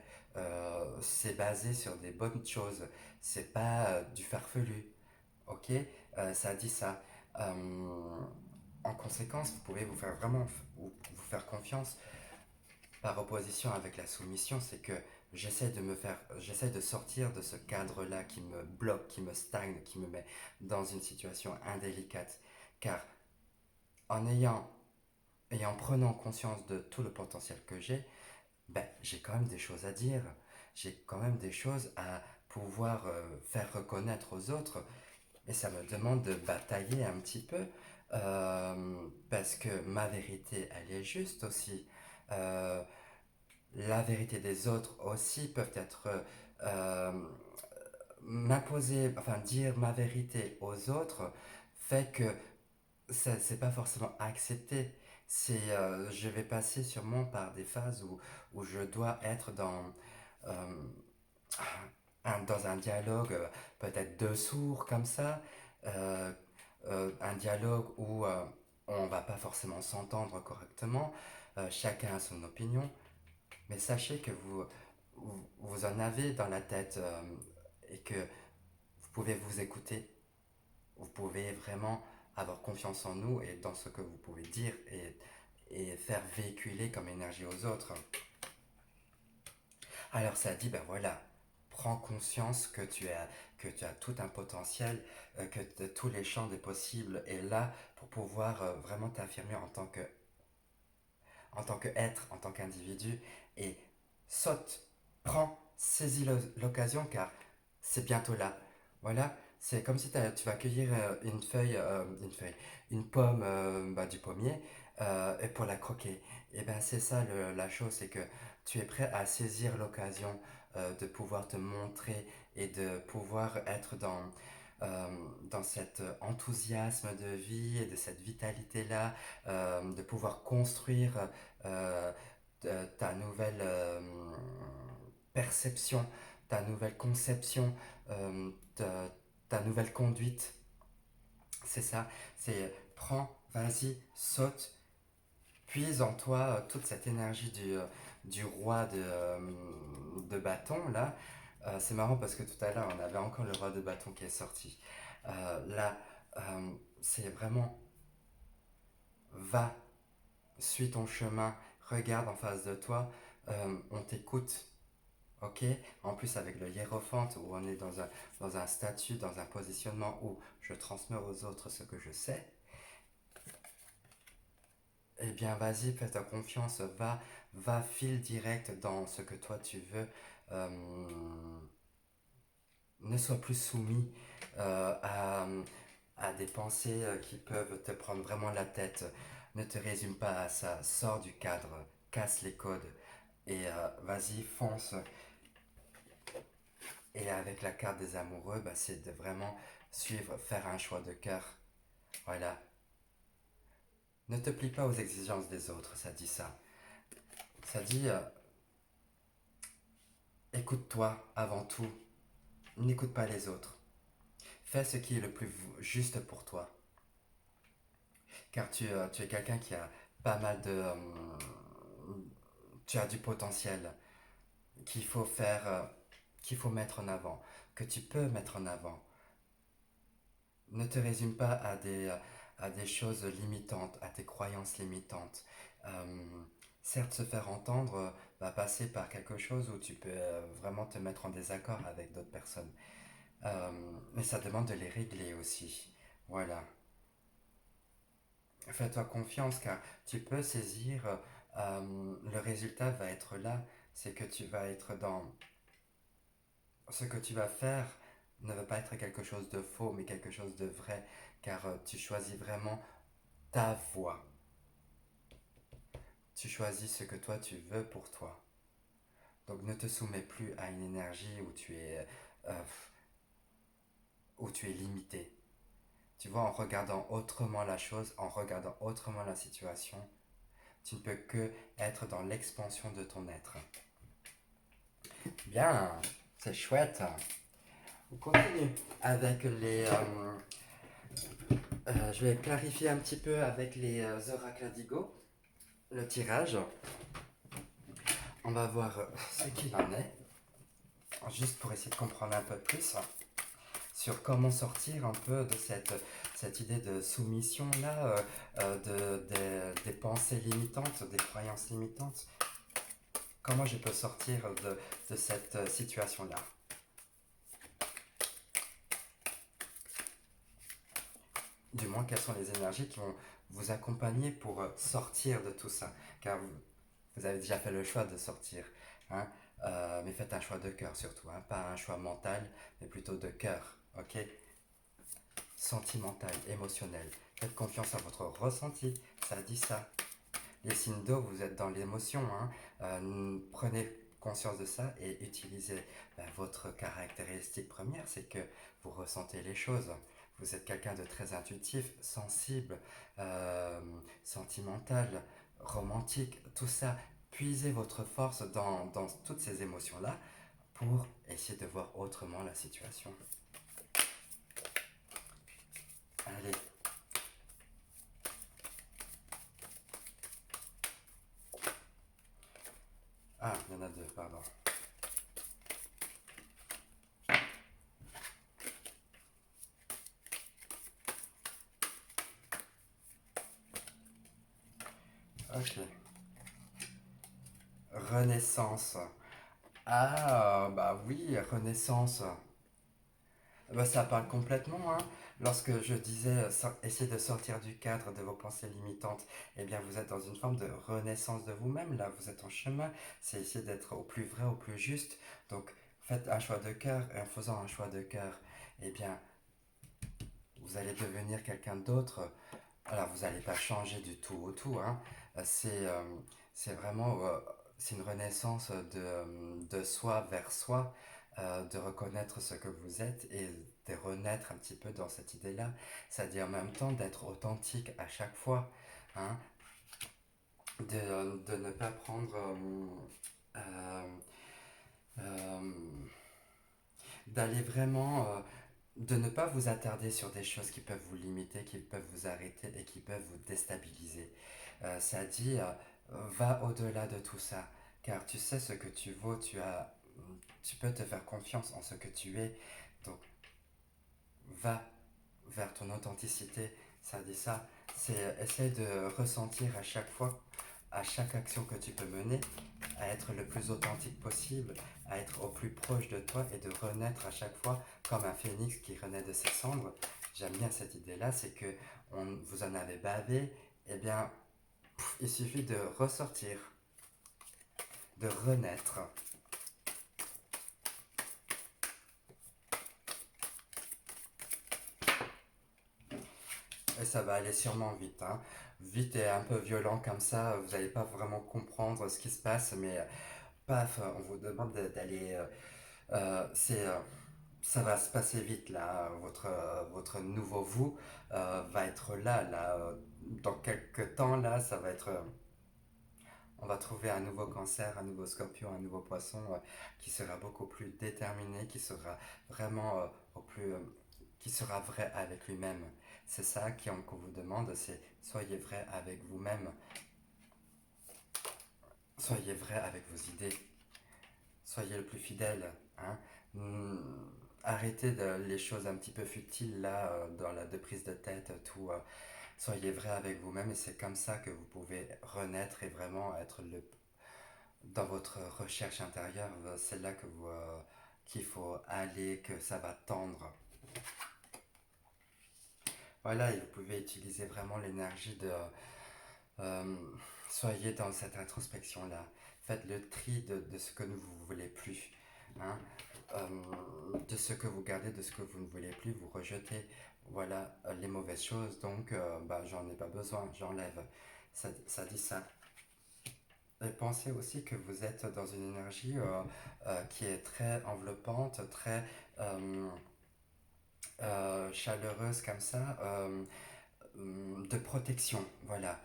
c'est basé sur des bonnes choses, c'est pas du farfelu, ok. Ça dit ça. Euh, En conséquence, vous pouvez vous faire vraiment vous faire confiance par opposition avec la soumission, c'est que j'essaie de sortir de ce cadre-là qui me bloque, qui me stagne, qui me met dans une situation indélicate, car en ayant et en prenant conscience de tout le potentiel que j'ai, ben, j'ai quand même des choses à dire. J'ai quand même des choses à pouvoir faire reconnaître aux autres. Et ça me demande de batailler un petit peu parce que ma vérité, elle est juste aussi. Euh, la vérité des autres aussi peuvent être euh, m'imposer, enfin dire ma vérité aux autres fait que ça, c'est pas forcément accepté. Je vais passer sûrement par des phases où je dois être euh, dans un dialogue, peut-être de sourds comme ça, euh, un dialogue où on va pas forcément s'entendre correctement, chacun a son opinion, mais sachez que vous en avez dans la tête et que vous pouvez vous écouter, vous pouvez vraiment avoir confiance en nous et dans ce que vous pouvez dire et faire véhiculer comme énergie aux autres. Alors ça dit, ben voilà, prends conscience que tu as tout un potentiel, tous les champs des possibles est là pour pouvoir vraiment t'affirmer en tant qu'être, en tant qu'individu, et saute, prends, saisis l'occasion car c'est bientôt là. Voilà, c'est comme si tu vas cueillir une pomme bah, du pommier et pour la croquer. Et ben c'est ça la chose, c'est que tu es prêt à saisir l'occasion de pouvoir te montrer et de pouvoir être dans cet enthousiasme de vie et de cette vitalité-là, de pouvoir construire euh, ta nouvelle perception, ta nouvelle conception, ta nouvelle conduite. C'est ça, c'est prends, vas-y, saute, puise en toi toute cette énergie du roi de bâton là. C'est marrant parce que tout à l'heure on avait encore le roi de bâton qui est sorti. Là, c'est vraiment va, suis ton chemin, regarde en face de toi, on t'écoute. Ok. En plus avec le hiérophante où on est dans un statut, dans un positionnement où je transmets aux autres ce que je sais, eh bien, vas-y, fais-toi confiance, va, file direct dans ce que toi tu veux. Euh, ne sois plus soumis à des pensées qui peuvent te prendre vraiment la tête. Ne te résume pas à ça, sors du cadre, casse les codes et vas-y, fonce. Et avec la carte des amoureux, bah, c'est de vraiment suivre, faire un choix de cœur. Voilà. Ne te plie pas aux exigences des autres, ça dit ça. Ça dit, écoute-toi avant tout. N'écoute pas les autres. Fais ce qui est le plus juste pour toi. Car tu es quelqu'un qui a pas mal de... tu as du potentiel qu'il faut faire, qu'il faut mettre en avant, que tu peux mettre en avant. Ne te résume pas à des choses limitantes, à tes croyances limitantes. Certes, se faire entendre va passer par quelque chose où tu peux vraiment te mettre en désaccord avec d'autres personnes. Mais ça demande de les régler aussi. Voilà. Fais-toi confiance car tu peux saisir, le résultat va être là. C'est que tu vas être dans ce que tu vas faire ne va pas être quelque chose de faux mais quelque chose de vrai car tu choisis vraiment ta voie. Tu choisis ce que toi tu veux pour toi. Donc ne te soumets plus à une énergie euh, où tu es limité. Tu vois, en regardant autrement la chose, en regardant autrement la situation, tu ne peux que être dans l'expansion de ton être. Bien, c'est chouette. On continue avec je vais clarifier un petit peu avec les oracles indigo, le tirage. On va voir ce qu'il en est, juste pour essayer de comprendre un peu plus sur comment sortir un peu de cette idée de soumission là, des pensées limitantes, des croyances limitantes. Comment je peux sortir de cette situation là. Du moins, quelles sont les énergies qui vont vous accompagner pour sortir de tout ça. Car vous avez déjà fait le choix de sortir. Hein. Mais faites un choix de cœur surtout. Hein. Pas un choix mental, mais plutôt de cœur. Ok. Sentimental, émotionnel. Faites confiance à votre ressenti. Ça dit ça. Les signes d'eau, vous êtes dans l'émotion. Hein. Prenez conscience de ça et utilisez votre caractéristique première, c'est que vous ressentez les choses. Vous êtes quelqu'un de très intuitif, sensible, euh, sentimental, romantique, tout ça. Puisez votre force dans toutes ces émotions-là pour essayer de voir autrement la situation. Allez. Ah, il y en a deux, pardon. Ok. Renaissance. Ah, bah oui, Renaissance. Bah, ça parle complètement, hein. Lorsque je disais essayer de sortir du cadre de vos pensées limitantes, eh bien vous êtes dans une forme de renaissance de vous-même, là vous êtes en chemin, c'est essayer d'être au plus vrai, au plus juste. Donc faites un choix de cœur et en faisant un choix de cœur, eh bien vous allez devenir quelqu'un d'autre. Alors vous n'allez pas changer du tout au tout, hein. C'est vraiment c'est une renaissance de soi vers soi. de reconnaître ce que vous êtes et de renaître un petit peu dans cette idée-là. C'est-à-dire en même temps d'être authentique à chaque fois, hein, de ne pas prendre... euh, euh, d'aller vraiment... de ne pas vous attarder sur des choses qui peuvent vous limiter, qui peuvent vous arrêter et qui peuvent vous déstabiliser. Ça dit, va au-delà de tout ça, car tu sais ce que tu vaux, tu peux te faire confiance en ce que tu es, donc va vers ton authenticité. Ça dit ça, c'est essaye de ressentir à chaque fois, à chaque action que tu peux mener, à être le plus authentique possible, à être au plus proche de toi et de renaître à chaque fois comme un phénix qui renaît de ses cendres. J'aime bien cette idée-là, c'est que vous en avez bavé, eh bien, il suffit de ressortir, de renaître. Et ça va aller sûrement vite, hein. Vite et un peu violent comme ça, vous n'allez pas vraiment comprendre ce qui se passe, mais paf, on vous demande d'aller... c'est ça va se passer vite là. Votre nouveau vous va être là. Dans quelques temps là, ça va être. On va trouver un nouveau cancer, un nouveau scorpion, un nouveau poisson qui sera beaucoup plus déterminé, qui sera vraiment au plus. Qui sera vrai avec lui-même. C'est ça qu'on vous demande, c'est soyez vrai avec vous-même, soyez vrai avec vos idées, soyez le plus fidèle. Hein. Arrêtez les choses un petit peu futiles là, dans la de prise de tête, tout. Soyez vrai avec vous-même et c'est comme ça que vous pouvez renaître et vraiment être dans votre recherche intérieure. C'est là qu'il faut aller, que ça va tendre. Voilà, et vous pouvez utiliser vraiment l'énergie de... euh, soyez dans cette introspection-là. Faites le tri de ce que vous ne voulez plus. Hein. De ce que vous gardez, de ce que vous ne voulez plus, vous rejetez. Voilà les mauvaises choses, donc bah, j'en ai pas besoin, j'enlève. Ça dit ça. Et pensez aussi que vous êtes dans une énergie qui est très enveloppante, très euh, chaleureuse comme ça, de protection. Voilà.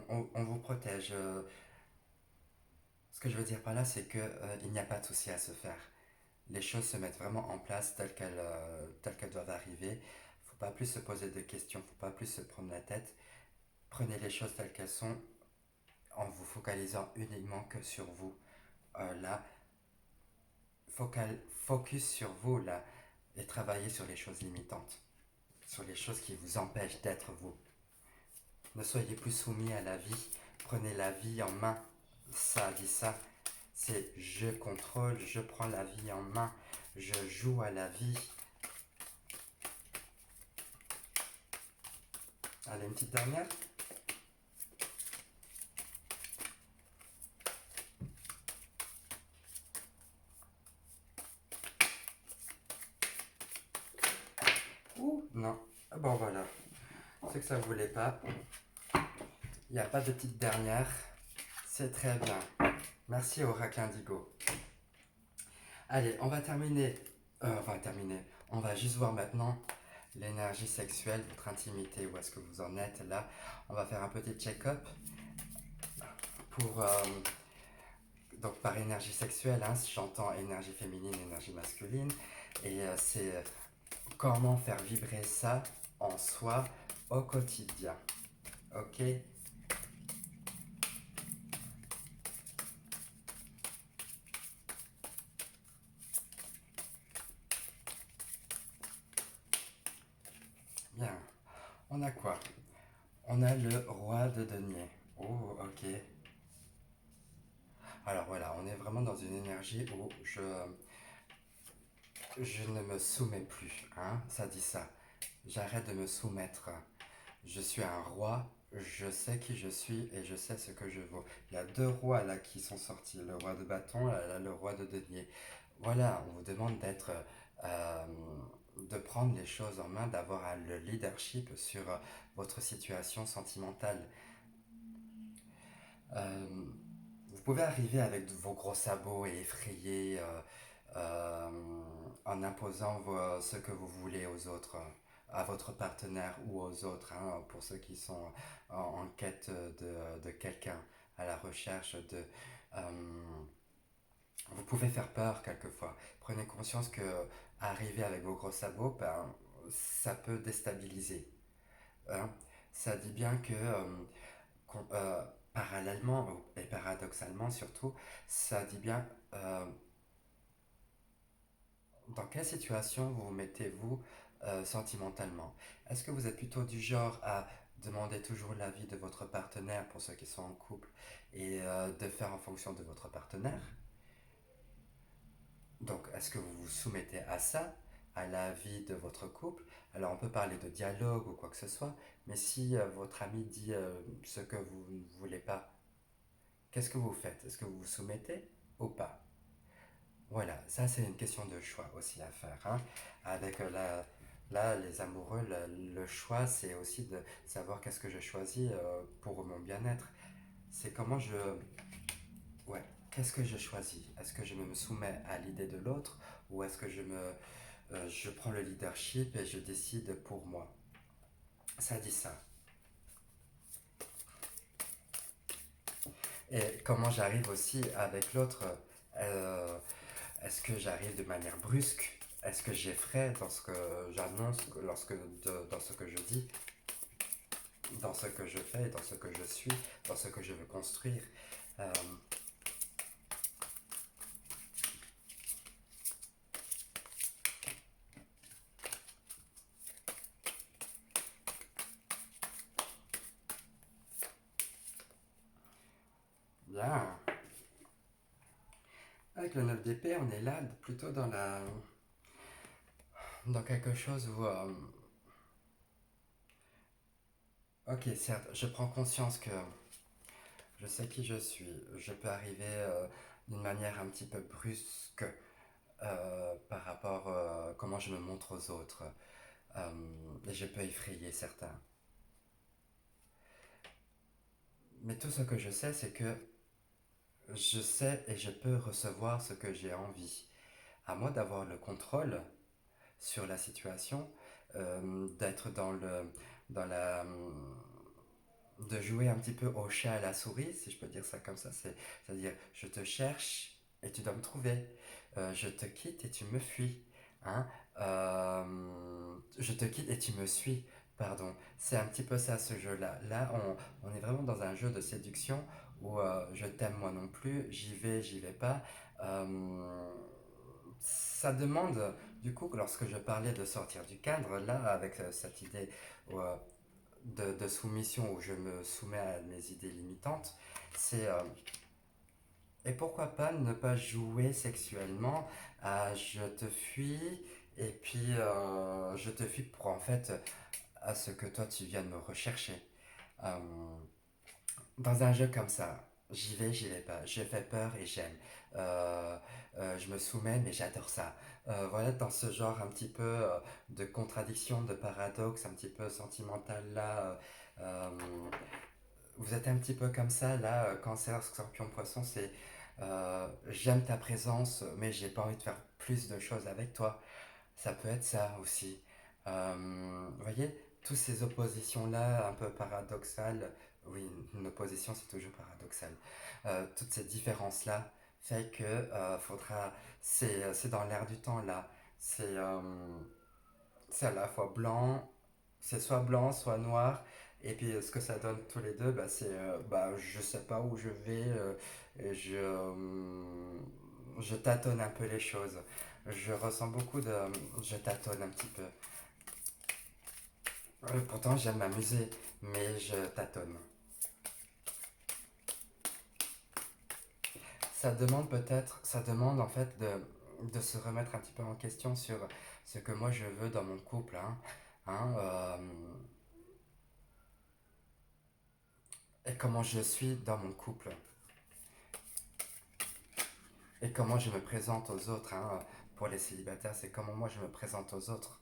On vous protège. Ce que je veux dire par là, c'est qu'il n'y a pas de souci à se faire. Les choses se mettent vraiment en place telles qu'elles doivent arriver. Il ne faut pas plus se poser de questions, il ne faut pas plus se prendre la tête. Prenez les choses telles qu'elles sont en vous focalisant uniquement que sur vous. Là, focus sur vous là et travaillez sur les choses limitantes, sur les choses qui vous empêchent d'être vous. Ne soyez plus soumis à la vie, prenez la vie en main. Ça dit ça, c'est je contrôle, je prends la vie en main, je joue à la vie. Allez, une petite dernière. Ouh, non. Bon voilà, c'est que ça ne voulait pas. Il n'y a pas de petite dernière. C'est très bien. Merci Oracle Indigo. Allez, on va terminer. On va terminer. On va juste voir maintenant l'énergie sexuelle, votre intimité, où est-ce que vous en êtes là. On va faire un petit check-up pour donc par énergie sexuelle, hein, j'entends énergie féminine, énergie masculine, et c'est comment faire vibrer ça en soi au quotidien. Ok. Bien. On a quoi? On a le roi de denier. Oh, ok. Alors voilà, on est vraiment dans une énergie où je ne me soumets plus, hein, ça dit ça. J'arrête de me soumettre. Je suis un roi, je sais qui je suis et je sais ce que je vaux. Il y a deux rois là qui sont sortis, le roi de bâton, là, le roi de denier. Voilà, on vous demande euh, de prendre les choses en main, d'avoir le leadership sur votre situation sentimentale. Euh, Vous pouvez arriver avec vos gros sabots et effrayer euh, en imposant ce que vous voulez aux autres, à votre partenaire ou aux autres, hein, pour ceux qui sont en quête de quelqu'un, à la recherche de... euh, vous pouvez faire peur quelquefois. Prenez conscience que arriver avec vos gros sabots, ben, ça peut déstabiliser. Hein. Ça dit bien que parallèlement et paradoxalement surtout, ça dit bien dans quelle situation vous vous mettez-vous sentimentalement. Est-ce que vous êtes plutôt du genre à demander toujours l'avis de votre partenaire pour ceux qui sont en couple et de faire en fonction de votre partenaire? Donc, est-ce que vous vous soumettez à ça, à l'avis de votre couple? Alors, on peut parler de dialogue ou quoi que ce soit, mais si votre ami dit ce que vous ne voulez pas, qu'est-ce que vous faites? Est-ce que vous vous soumettez ou pas? Voilà, ça c'est une question de choix aussi à faire. Hein. Avec là, les amoureux, le choix c'est aussi de savoir qu'est-ce que je choisis pour mon bien-être. C'est comment je... Ouais, qu'est-ce que je choisis? Est-ce que je me soumets à l'idée de l'autre ou est-ce que je prends le leadership et je décide pour moi? Ça dit ça. Et comment j'arrive aussi avec l'autre? euh, Est-ce que j'arrive de manière brusque? Est-ce que j'effraie dans ce que j'annonce, dans ce que je dis, dans ce que je fais, dans ce que je suis, dans ce que je veux construire? Euh, Bien. Avec le 9 d'épée, on est là plutôt dans quelque chose où... ok, certes, je prends conscience que je sais qui je suis. Je peux arriver d'une manière un petit peu brusque par rapport à comment je me montre aux autres. Et je peux effrayer certains. Mais tout ce que je sais, c'est que je sais et je peux recevoir ce que j'ai envie. À moi d'avoir le contrôle sur la situation, d'être dans la, de jouer un petit peu au chat à la souris, si je peux dire ça comme ça. C'est-à-dire, je te cherche et tu dois me trouver. Je te quitte et tu me fuis. Hein. Je te quitte et tu me suis. Pardon. C'est un petit peu ça ce jeu-là. Là, on est vraiment dans un jeu de séduction où je t'aime moi non plus, j'y vais pas. Ça demande, du coup, lorsque je parlais de sortir du cadre, là, avec cette idée de soumission où je me soumets à mes idées limitantes, c'est et pourquoi pas ne pas jouer sexuellement à je te fuis et puis je te fuis pour en fait à ce que toi tu viens de me rechercher. Euh, Dans un jeu comme ça, j'y vais pas, je fais peur et j'aime. Euh, je me soumets mais j'adore ça. Voilà, dans ce genre un petit peu de contradiction, de paradoxe, un petit peu sentimental là. euh, Vous êtes un petit peu comme ça, là, cancer, scorpion, poisson, c'est j'aime ta présence, mais j'ai pas envie de faire plus de choses avec toi. Ça peut être ça aussi. Vous voyez, toutes ces oppositions-là, un peu paradoxales, oui, une opposition c'est toujours paradoxal. Toutes ces différences-là fait que faudra, c'est dans l'air du temps là. C'est c'est à la fois blanc, c'est soit blanc, soit noir. Et puis ce que ça donne tous les deux, bah, c'est bah, je sais pas où je vais, et je tâtonne un peu les choses. Je ressens beaucoup de... Je tâtonne un petit peu. Pourtant j'aime m'amuser, mais je tâtonne. Ça demande peut-être, ça demande en fait de se remettre un petit peu en question sur ce que moi je veux dans mon couple. Hein. Hein, et comment je suis dans mon couple. Et comment je me présente aux autres. Hein. Pour les célibataires, c'est comment moi je me présente aux autres.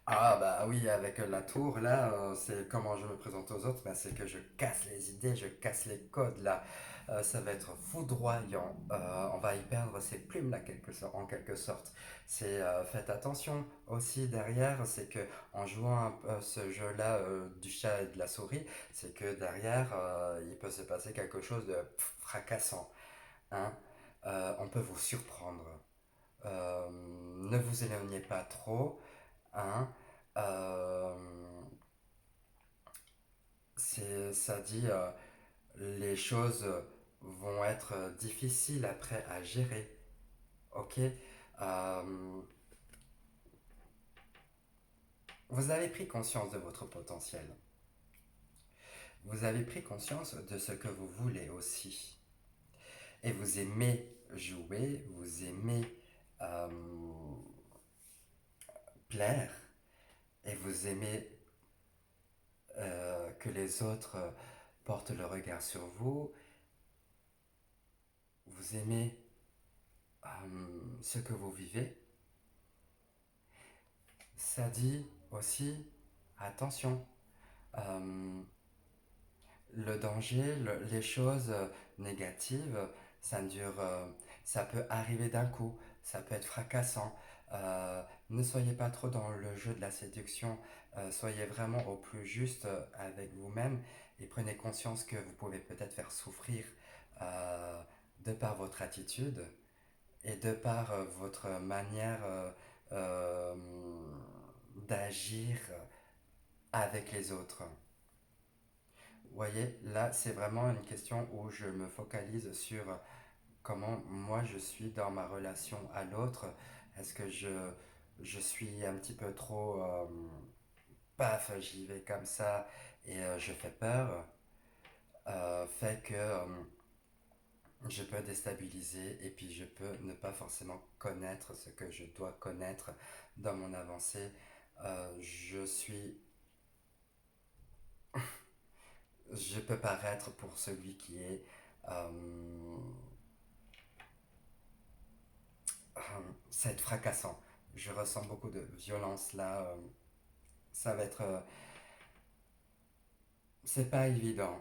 Ah bah oui, avec la tour là, c'est comment je me présente aux autres, bah, c'est que je casse les idées, je casse les codes là. Ça va être foudroyant. On va y perdre ses plumes là, en quelque sorte. C'est faites attention aussi derrière, c'est que en jouant ce jeu-là du chat et de la souris, c'est que derrière il peut se passer quelque chose de fracassant. Hein. On peut vous surprendre. Ne vous éloignez pas trop. Hein. Euh, Ça dit, les choses vont être difficiles après à gérer. Ok. Vous avez pris conscience de votre potentiel. Vous avez pris conscience de ce que vous voulez aussi. Et vous aimez jouer, vous aimez euh, plaire, et vous aimez que les autres portent le regard sur vous. Vous aimez ce que vous vivez. Ça dit aussi, attention, euh, le danger, les choses négatives, ça dure, ça peut arriver d'un coup, ça peut être fracassant. Ne soyez pas trop dans le jeu de la séduction, soyez vraiment au plus juste avec vous-même et prenez conscience que vous pouvez peut-être faire souffrir euh, de par votre attitude et de par votre manière euh, d'agir avec les autres. Vous voyez, là, c'est vraiment une question où je me focalise sur comment moi je suis dans ma relation à l'autre. Est-ce que je suis un petit peu trop paf, j'y vais comme ça et je fais peur, fait que je peux déstabiliser et puis je peux ne pas forcément connaître ce que je dois connaître dans mon avancée. Je suis je peux paraître pour celui qui est euh, ça va être fracassant. Je ressens beaucoup de violence là. Ça va être. C'est pas évident.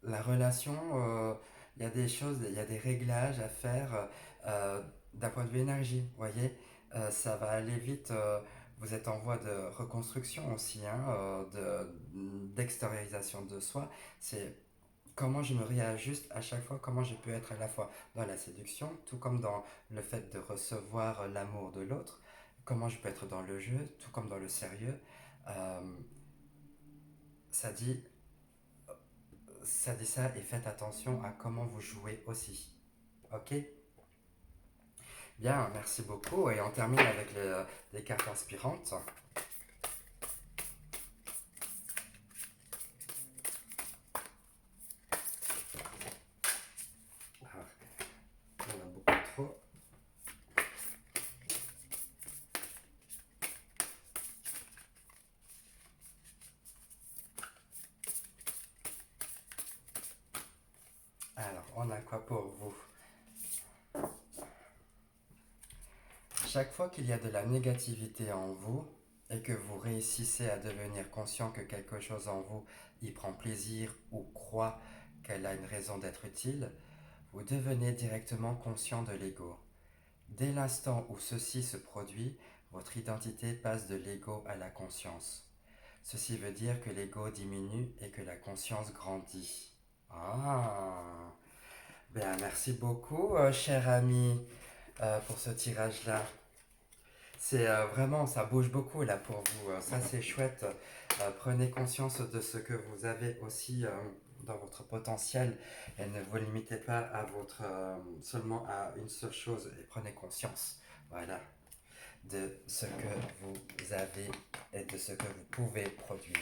La relation, il y a des choses, il y a des réglages à faire euh, d'un point de vue énergie. Vous voyez, ça va aller vite. Vous êtes en voie de reconstruction aussi, hein, d'extériorisation de soi. C'est comment je me réajuste à chaque fois, comment je peux être à la fois dans la séduction, tout comme dans le fait de recevoir l'amour de l'autre, comment je peux être dans le jeu, tout comme dans le sérieux. Euh, ça dit ça dit ça et faites attention à comment vous jouez aussi. Ok. Bien, merci beaucoup et on termine avec les cartes inspirantes. Ah, il y en a beaucoup trop. Alors, on a quoi pour vous? Chaque fois qu'il y a de la négativité en vous et que vous réussissez à devenir conscient que quelque chose en vous y prend plaisir ou croit qu'elle a une raison d'être utile, vous devenez directement conscient de l'ego. Dès l'instant où ceci se produit, votre identité passe de l'ego à la conscience. Ceci veut dire que l'ego diminue et que la conscience grandit. Ah, ben merci beaucoup, cher ami, pour ce tirage-là. C'est vraiment, ça bouge beaucoup là pour vous. Ça, c'est chouette. Prenez conscience de ce que vous avez aussi dans votre potentiel et ne vous limitez pas à votre seulement à une seule chose et prenez conscience. Voilà, de ce que vous avez et de ce que vous pouvez produire.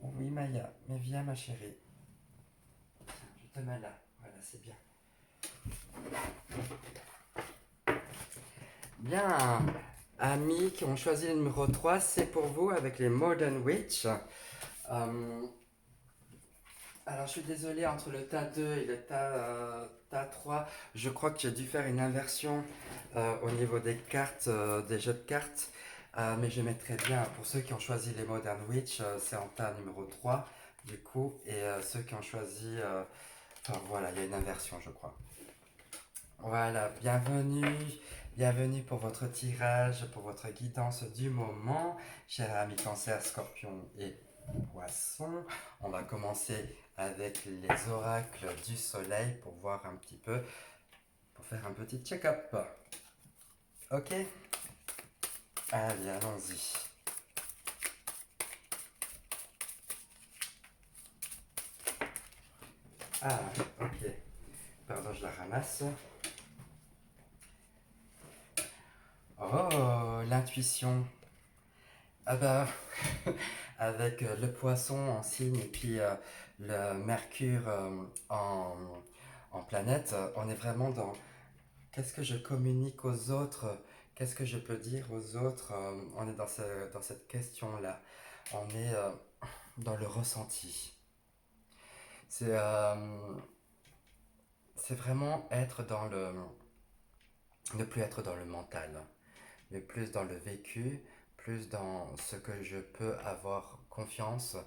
Oui, Maya, mais viens, ma chérie. Je te mets là. Voilà, c'est bien. Bien, amis qui ont choisi le numéro 3, c'est pour vous avec les Modern Witch. Euh, alors, je suis désolé, entre le tas 2 et le tas 3, je crois que j'ai dû faire une inversion au niveau des cartes, des jeux de cartes. Mais je mettrai bien, pour ceux qui ont choisi les Modern Witch, c'est en tas numéro 3 du coup, et ceux qui ont choisi, enfin voilà, il y a une inversion, je crois. Voilà, bienvenue pour votre tirage, pour votre guidance du moment, chers amis Cancer, Scorpion et Poisson. On va commencer avec les oracles du soleil pour voir un petit peu, pour faire un petit check-up. Ok? Allez, allons-y. Ah, ok. Pardon, je la ramasse. Oh, l'intuition. Ah bah, avec le poisson en signe et puis le mercure en planète, on est vraiment dans qu'est-ce que je communique aux autres, qu'est-ce que je peux dire aux autres, on est dans cette question-là, on est dans le ressenti. C'est c'est vraiment être dans ne plus être dans le mental, mais plus dans le vécu, plus dans ce que je peux avoir confiance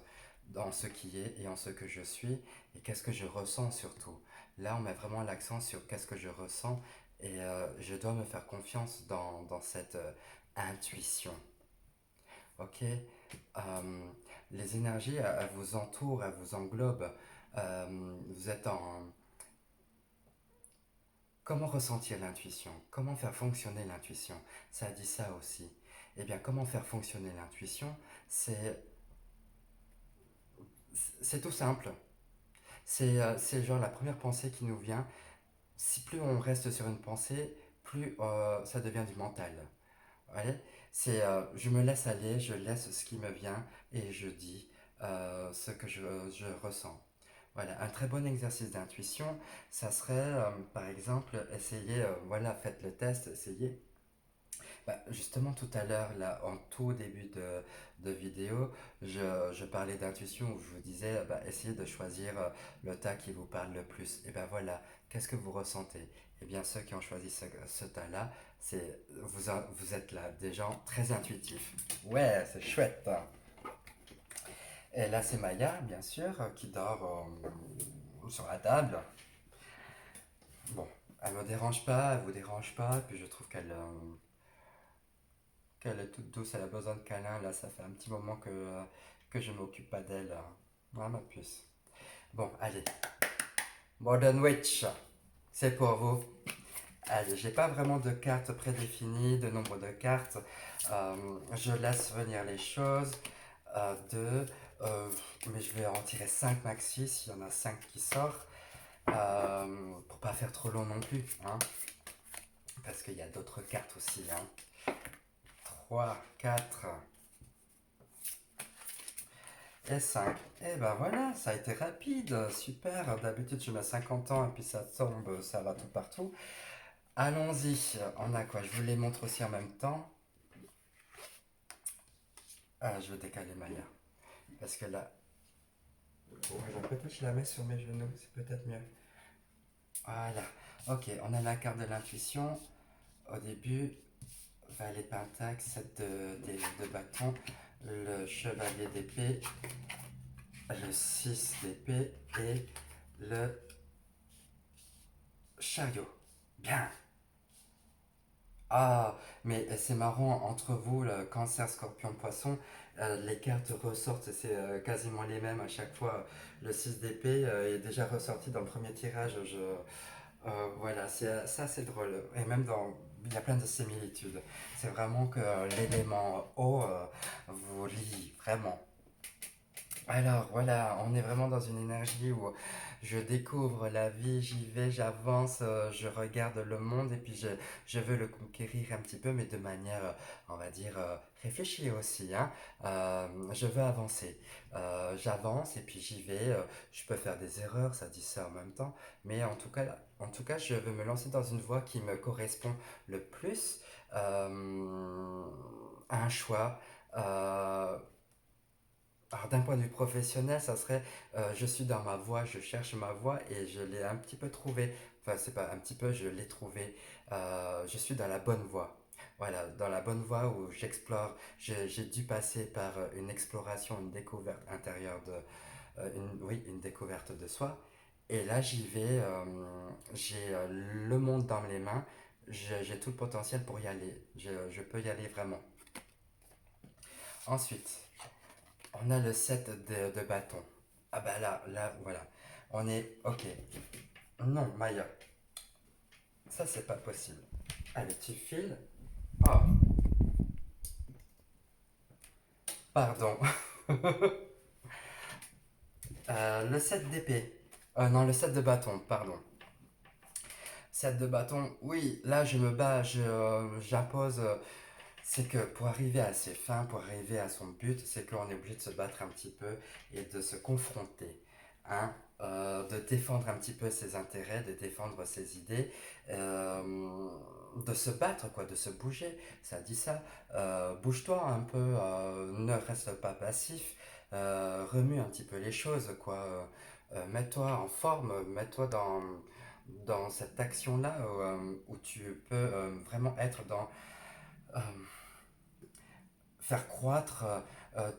dans ce qui est et en ce que je suis et qu'est-ce que je ressens surtout. Là, on met vraiment l'accent sur qu'est-ce que je ressens et je dois me faire confiance dans cette intuition. Ok. Les énergies, elles vous entourent, elles vous englobent. Vous êtes en... Comment ressentir l'intuition? Comment faire fonctionner l'intuition? Ça dit ça aussi. Eh bien, comment faire fonctionner l'intuition? C'est c'est tout simple. C'est genre la première pensée qui nous vient. Si plus on reste sur une pensée, plus ça devient du mental. Ouais. C'est je me laisse aller, je laisse ce qui me vient et je dis ce que je ressens. Voilà, un très bon exercice d'intuition, ça serait par exemple, essayer, voilà, faites le test, essayez. Bah, justement, tout à l'heure, là, en tout début de vidéo, je parlais d'intuition où je vous disais, bah, essayez de choisir le tas qui vous parle le plus. Et ben voilà, qu'est-ce que vous ressentez? Eh bien, ceux qui ont choisi ce tas-là, vous êtes là, des gens très intuitifs. Ouais, c'est chouette. Et là, c'est Maya, bien sûr, qui dort sur la table. Bon, elle me dérange pas, elle vous dérange pas, puis je trouve qu'elle est toute douce, elle a besoin de câlin. Là, ça fait un petit moment que je m'occupe pas d'elle. Ouais, ma puce. Bon, allez. Modern Witch, c'est pour vous. Allez, j'ai pas vraiment de cartes prédéfinies, de nombre de cartes. Je laisse venir les choses. Deux. euh, mais je vais en tirer 5 maxi s'il y en a 5 qui sortent. Pour pas faire trop long non plus. Hein, parce qu'il y a d'autres cartes aussi. Hein. 3, 4, et 5. Et ben voilà, ça a été rapide, super. D'habitude, je mets 50 ans et puis ça tombe, ça va tout partout. Allons-y, on a quoi? Je vous les montre aussi en même temps. Ah, je vais décaler Maya. Parce que là. Peut-être que je la mets sur mes genoux, c'est peut-être mieux. Voilà. Ok, on a la carte de l'intuition. Au début, valet pentacle, 7 de bâton, le chevalier d'épée, le 6 d'épée et le chariot. Bien. Ah, mais c'est marrant, entre vous, le cancer, scorpion, poisson, les cartes ressortent, c'est quasiment les mêmes à chaque fois. Le 6 d'épée est déjà ressorti dans le premier tirage. Voilà, ça c'est drôle. Et même il y a plein de similitudes. C'est vraiment que l'élément eau vous lie, vraiment. Alors voilà, on est vraiment dans une énergie où je découvre la vie, j'y vais, j'avance, je regarde le monde et puis je veux le conquérir un petit peu, mais de manière, on va dire, réfléchie aussi. Hein. Je veux avancer. J'avance et puis j'y vais. Je peux faire des erreurs, ça dit ça en même temps, mais en tout cas, je veux me lancer dans une voie qui me correspond le plus à un choix. euh, alors d'un point de vue professionnel, ça serait je suis dans ma voie, je cherche ma voie et je l'ai un petit peu trouvée. Enfin, c'est pas un petit peu, je l'ai trouvée. Je suis dans la bonne voie. voilà, dans la bonne voie où j'explore. J'ai dû passer par une exploration, une découverte intérieure oui, une découverte de soi. Et là, j'y vais, j'ai le monde dans les mains, j'ai tout le potentiel pour y aller. Je peux y aller vraiment. Ensuite, on a le set de bâtons. Ah bah là, voilà. On est, ok. Non, Maya, ça c'est pas possible. Allez, tu files. Oh, pardon. Le set d'épée. Non, le set de bâton, pardon. Set de bâton, oui, là je me bats, j'impose. C'est que pour arriver à ses fins, pour arriver à son but, c'est qu'on est obligé de se battre un petit peu et de se confronter, hein, de défendre un petit peu ses intérêts, de défendre ses idées, de se battre, quoi, de se bouger. Ça dit ça. Bouge-toi un peu, ne reste pas passif, remue un petit peu les choses, quoi. Mets-toi en forme, mets-toi dans cette action-là où tu peux vraiment être dans euh, faire croître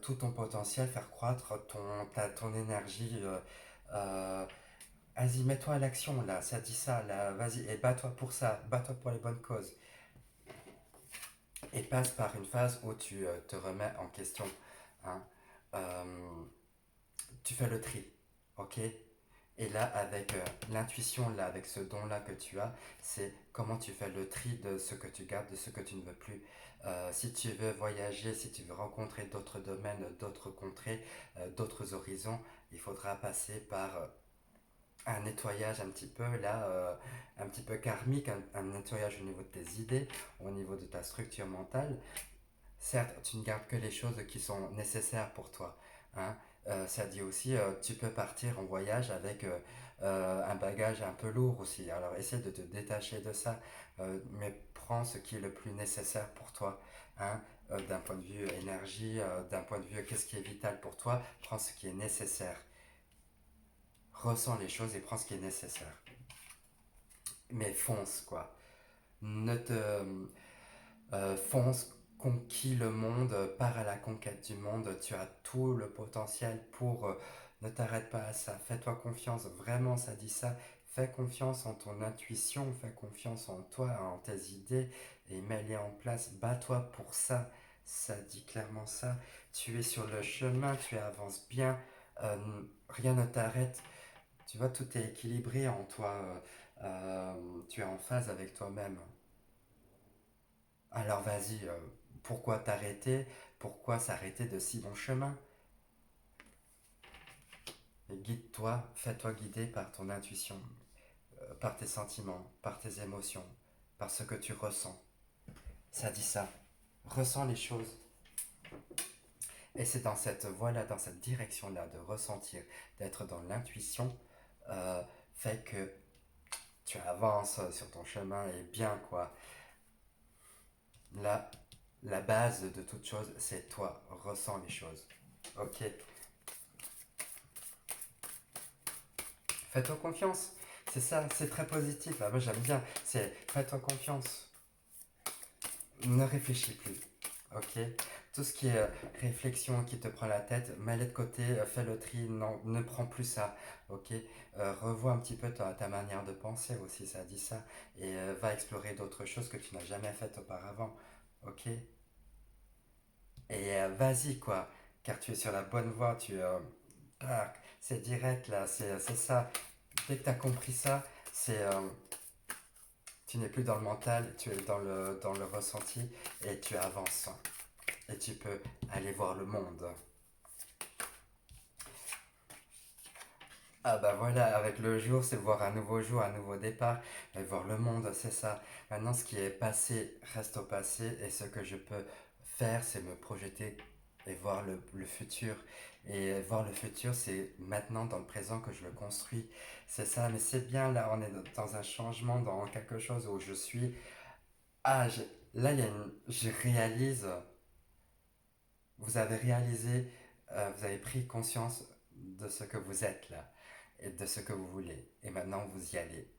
tout ton potentiel, faire croître ton énergie. Euh, Vas-y, mets-toi à l'action là, ça dit ça, là, vas-y, et bats-toi pour ça, bats-toi pour les bonnes causes. Et passe par une phase où tu te remets en question. Hein. Euh, Tu fais le tri, ok. Et là, avec l'intuition, là, avec ce don-là que tu as, c'est comment tu fais le tri de ce que tu gardes, de ce que tu ne veux plus. Si tu veux voyager, si tu veux rencontrer d'autres domaines, d'autres contrées, d'autres horizons, il faudra passer par un nettoyage un petit peu, là, un petit peu karmique, un nettoyage au niveau de tes idées, au niveau de ta structure mentale. Certes, tu ne gardes que les choses qui sont nécessaires pour toi. Hein. Ça dit aussi, tu peux partir en voyage avec un bagage un peu lourd aussi. Alors essaie de te détacher de ça, mais prends ce qui est le plus nécessaire pour toi. Hein. D'un point de vue énergie, d'un point de vue qu'est-ce qui est vital pour toi, prends ce qui est nécessaire. Ressens les choses et prends ce qui est nécessaire. Mais fonce, quoi. Ne te, Fonce, conquis le monde, pars à la conquête du monde, tu as tout le potentiel pour... ne t'arrête pas à ça, fais-toi confiance, vraiment ça dit ça, fais confiance en ton intuition, fais confiance en toi, en tes idées et mets-les en place, bats-toi pour ça, ça dit clairement ça, tu es sur le chemin, tu avances bien, euh, rien ne t'arrête, tu vois, tout est équilibré en toi, tu es en phase avec toi-même. Alors vas-y, pourquoi t'arrêter? Pourquoi s'arrêter de si bon chemin? Guide-toi, fais-toi guider par ton intuition, par tes sentiments, par tes émotions, par ce que tu ressens. Ça dit ça. Ressens les choses. Et c'est dans cette voie-là, dans cette direction-là de ressentir, d'être dans l'intuition, euh, fait que tu avances sur ton chemin et bien quoi. Là, la base de toute chose, c'est toi. Ressens les choses. Ok. Fais-toi confiance. C'est ça, c'est très positif. Ah, moi j'aime bien. C'est fais-toi confiance. Ne réfléchis plus. Ok. Tout ce qui est réflexion qui te prend la tête, mets-les de côté, fais le tri, non, ne prends plus ça. Ok. Revois un petit peu ta manière de penser aussi, ça dit ça. Et va explorer d'autres choses que tu n'as jamais faites auparavant. Ok. Et vas-y quoi. Car tu es sur la bonne voie, c'est direct là, c'est ça. Dès que tu as compris ça, c'est tu n'es plus dans le mental, tu es dans le ressenti et tu avances. Et tu peux aller voir le monde. Ah bah voilà, avec le jour, c'est voir un nouveau jour, un nouveau départ, et voir le monde, c'est ça. Maintenant, ce qui est passé reste au passé, et ce que je peux faire, c'est me projeter et voir le futur. Et voir le futur, c'est maintenant dans le présent que je le construis. C'est ça, mais c'est bien, là, on est dans un changement, dans quelque chose où je suis. Ah, là, je réalise, vous avez réalisé, vous avez pris conscience de ce que vous êtes là et de ce que vous voulez. Et maintenant, vous y allez.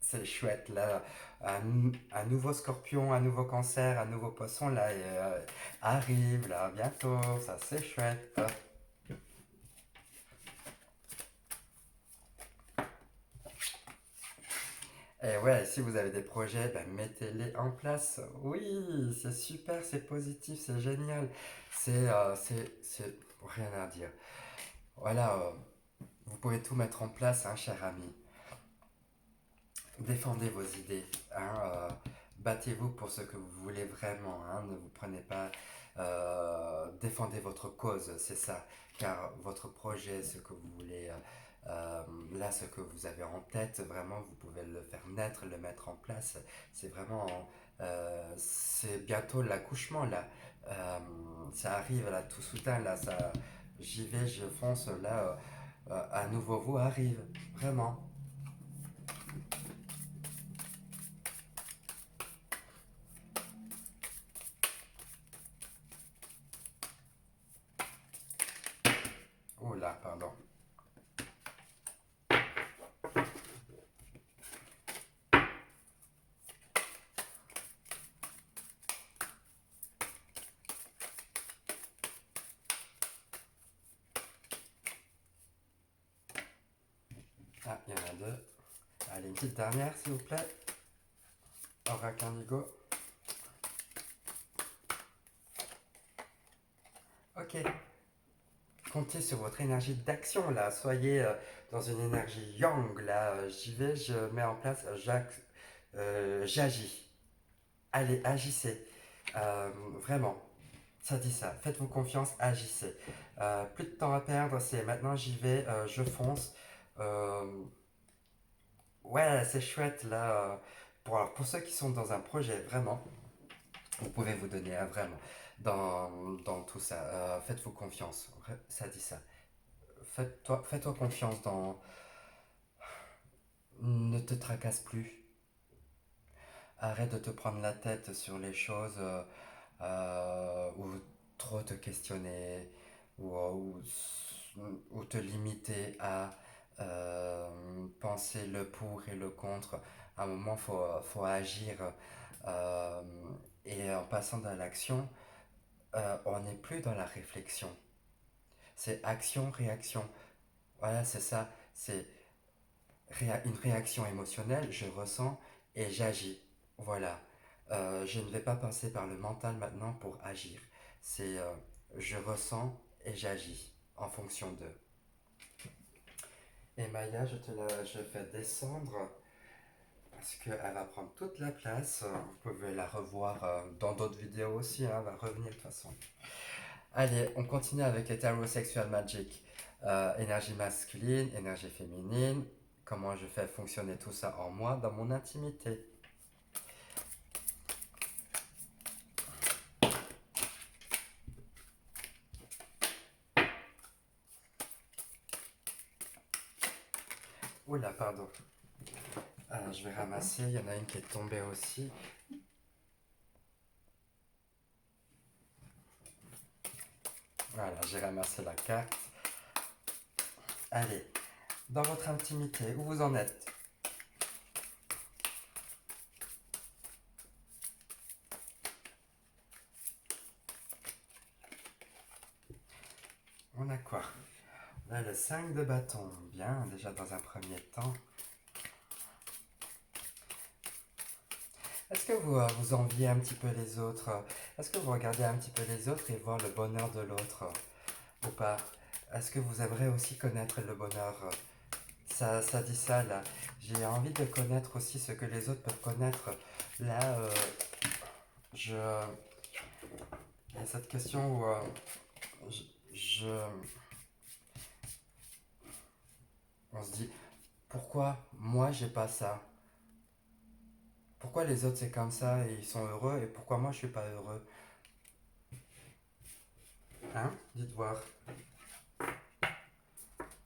C'est chouette là. Un nouveau scorpion, un nouveau cancer, un nouveau poisson là arrive là bientôt. Ça c'est chouette. Et ouais, si vous avez des projets, ben, mettez-les en place. Oui, c'est super, c'est positif, c'est génial. C'est rien à dire. Voilà, vous pouvez tout mettre en place, hein, cher ami. Défendez vos idées, hein, battez-vous pour ce que vous voulez vraiment, hein, ne vous prenez pas, défendez votre cause, c'est ça, car votre projet, ce que vous voulez, là, ce que vous avez en tête, vraiment, vous pouvez le faire naître, le mettre en place, c'est vraiment, c'est bientôt l'accouchement, là. Euh, Ça arrive, là, tout soudain, là, ça, j'y vais, je fonce, là, un nouveau vous arrive, vraiment. Oh là, pardon. Ah, il y en a deux. Allez, une petite dernière, s'il vous plaît. Oracle Indigo. Ok. Comptez sur votre énergie d'action, là. Soyez dans une énergie yang, là. J'y vais, je mets en place, j'agis. Allez, agissez. Vraiment. Ça dit ça. Faites-vous confiance, agissez. Plus de temps à perdre, c'est maintenant j'y vais, je fonce. Euh, ouais, c'est chouette, là. Alors, pour ceux qui sont dans un projet, vraiment, vous pouvez vous donner vraiment dans tout ça. Faites-vous confiance. Ça dit ça. Fais-toi confiance dans. Ne te tracasse plus. Arrête de te prendre la tête sur les choses ou trop te questionner ou, ou te limiter à penser le pour et le contre. À un moment, faut agir. euh, et en passant dans l'action, on n'est plus dans la réflexion. C'est action, réaction. Voilà, c'est ça. C'est une réaction émotionnelle, je ressens et j'agis. Voilà. Je ne vais pas passer par le mental maintenant pour agir. C'est je ressens et j'agis en fonction d'eux. Et Maya, je fais descendre parce qu'elle va prendre toute la place. Vous pouvez la revoir dans d'autres vidéos aussi, hein, elle va revenir de toute façon. Allez, on continue avec Heterosexual Magic. Énergie masculine, énergie féminine. Comment je fais fonctionner tout ça en moi, dans mon intimité. Oula, pardon. Je vais ramasser, il y en a une qui est tombée aussi. Voilà, j'ai ramassé la carte. Allez, dans votre intimité, où vous en êtes? On a quoi? On a le 5 de bâton. Bien, déjà dans un premier temps. Est-ce que vous enviez un petit peu les autres? Est-ce que vous regardez un petit peu les autres et voir le bonheur de l'autre ou pas? Est-ce que vous aimeriez aussi connaître le bonheur? Ça dit ça là. J'ai envie de connaître aussi ce que les autres peuvent connaître. Là, je. Il y a cette question où je, je- on se dit pourquoi moi j'ai pas ça? Pourquoi les autres c'est comme ça et ils sont heureux et pourquoi moi je suis pas heureux? Hein? Dites voir.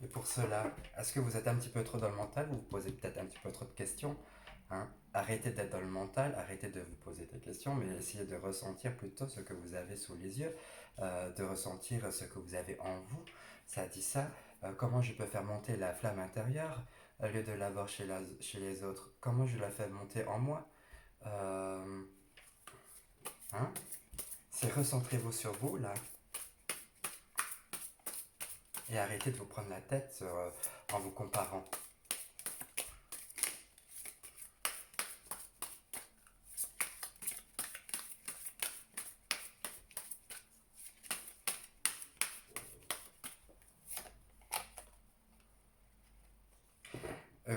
Et pour cela, est-ce que vous êtes un petit peu trop dans le mental? Vous vous posez peut-être un petit peu trop de questions. Hein? Arrêtez d'être dans le mental, arrêtez de vous poser des questions, mais essayez de ressentir plutôt ce que vous avez sous les yeux, de ressentir ce que vous avez en vous. Ça dit ça. Comment je peux faire monter la flamme intérieure? au lieu de l'avoir chez les autres, comment je la fais monter en moi? Euh, hein? C'est recentrez-vous sur vous là et arrêtez de vous prendre la tête en vous comparant.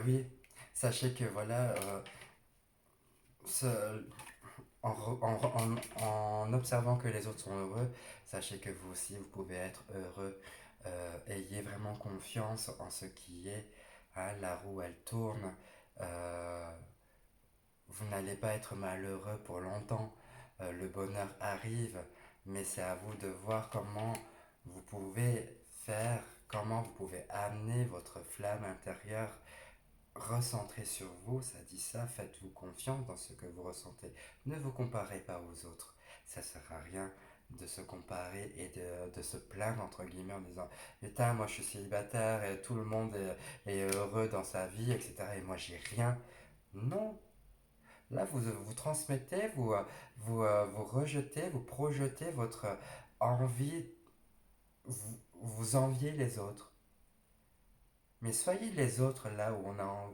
Oui, sachez que voilà, ce- en observant que les autres sont heureux, sachez que vous aussi, vous pouvez être heureux. Ayez vraiment confiance en ce qui est. Hein, la roue, elle tourne. Euh, vous n'allez pas être malheureux pour longtemps. Le bonheur arrive, mais c'est à vous de voir comment vous pouvez faire, comment vous pouvez amener votre flamme intérieure. Recentrez sur vous, ça dit ça, faites-vous confiance dans ce que vous ressentez. Ne vous comparez pas aux autres. Ça sert à rien de se comparer et de se plaindre entre guillemets en disant putain moi je suis célibataire et tout le monde est heureux dans sa vie etc et moi j'ai rien. Non, là vous transmettez, vous rejetez, vous projetez votre envie, vous enviez les autres. Mais soyez les autres là où on a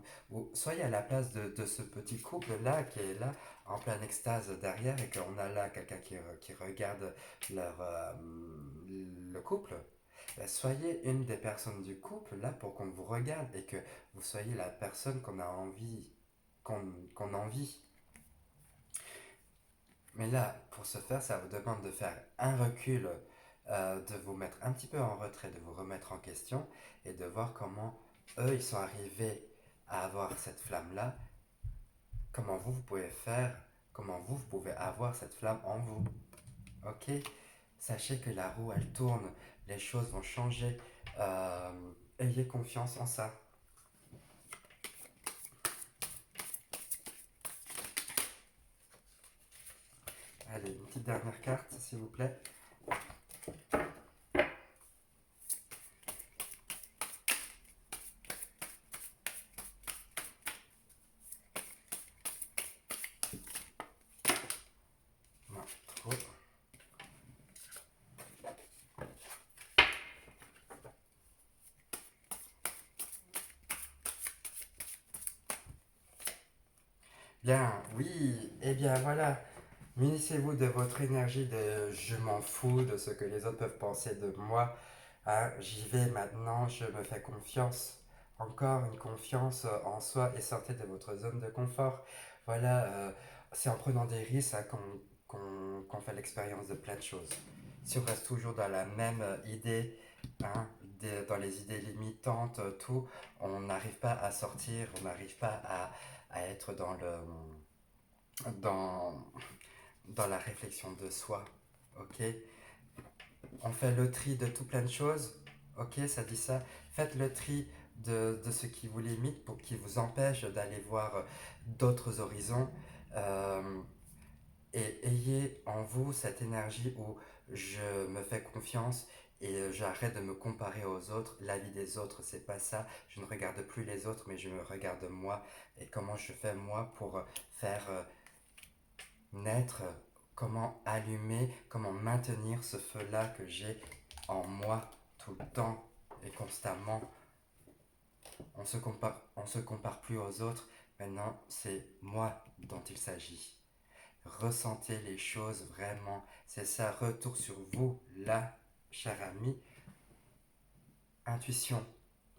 soyez à la place de ce petit couple là qui est là en pleine extase derrière et qu'on a là quelqu'un qui regarde le couple. Ben, soyez une des personnes du couple là pour qu'on vous regarde et que vous soyez la personne qu'on a envie, qu'on envie. Mais là, pour ce faire, ça vous demande de faire un recul, de vous mettre un petit peu en retrait, de vous remettre en question et de voir comment eux, ils sont arrivés à avoir cette flamme-là, comment vous, vous pouvez faire, comment vous, vous pouvez avoir cette flamme en vous. Ok? Sachez que la roue, elle tourne, les choses vont changer. Ayez confiance en ça. Allez, une petite dernière carte, s'il vous plaît. Non, trop. Bien, oui, et bien voilà. Munissez-vous de votre énergie de je m'en fous de ce que les autres peuvent penser de moi. Hein, j'y vais maintenant, je me fais confiance. Encore une confiance en soi et sortez de votre zone de confort. Voilà, c'est en prenant des risques hein, qu'on fait l'expérience de plein de choses. Si on reste toujours dans la même idée, hein, dans les idées limitantes, tout, on n'arrive pas à sortir, on n'arrive pas à être dans, dans la réflexion de soi. Ok? On fait le tri de tout plein de choses. Ok, ça dit ça. Faites le tri de ce qui vous limite pour qui vous empêche d'aller voir d'autres horizons. Euh, et ayez en vous cette énergie où je me fais confiance et j'arrête de me comparer aux autres. La vie des autres, c'est pas ça. Je ne regarde plus les autres, mais je me regarde moi et comment je fais moi pour faire naître, comment allumer, comment maintenir ce feu-là que j'ai en moi tout le temps et constamment. On se compare plus aux autres. Maintenant, c'est moi dont il s'agit. Ressentez les choses vraiment. C'est ça, retour sur vous, là, cher ami. Intuition,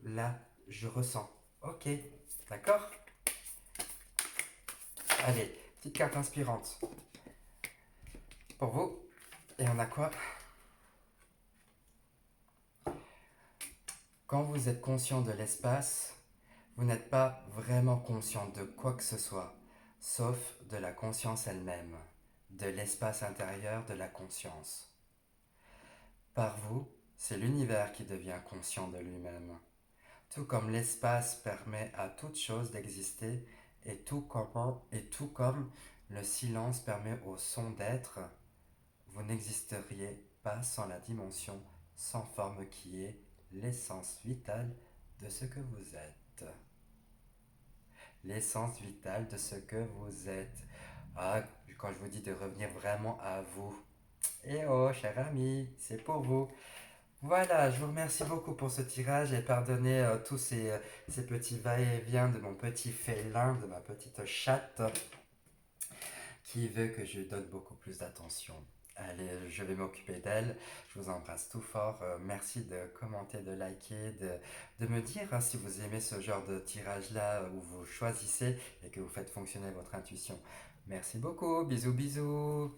là, je ressens. Ok, d'accord? Allez, petite carte inspirante pour vous. Et on a quoi? Quand vous êtes conscient de l'espace, vous n'êtes pas vraiment conscient de quoi que ce soit, sauf de la conscience elle-même, de l'espace intérieur de la conscience. Par vous, c'est l'univers qui devient conscient de lui-même. Tout comme l'espace permet à toute chose d'exister, et tout comme le silence permet au son d'être, vous n'existeriez pas sans la dimension sans forme qui est l'essence vitale de ce que vous êtes. l'essence vitale de ce que vous êtes. Ah, quand je vous dis de revenir vraiment à vous. Eh oh, cher ami, c'est pour vous. Voilà, je vous remercie beaucoup pour ce tirage et pardonnez tous ces petits va-et-vient de mon petit félin, de ma petite chatte qui veut que je lui donne beaucoup plus d'attention. Allez, je vais m'occuper d'elle. Je vous embrasse tout fort. Merci de commenter, de liker, de me dire hein, si vous aimez ce genre de tirage-là où vous choisissez et que vous faites fonctionner votre intuition. Merci beaucoup. Bisous, bisous.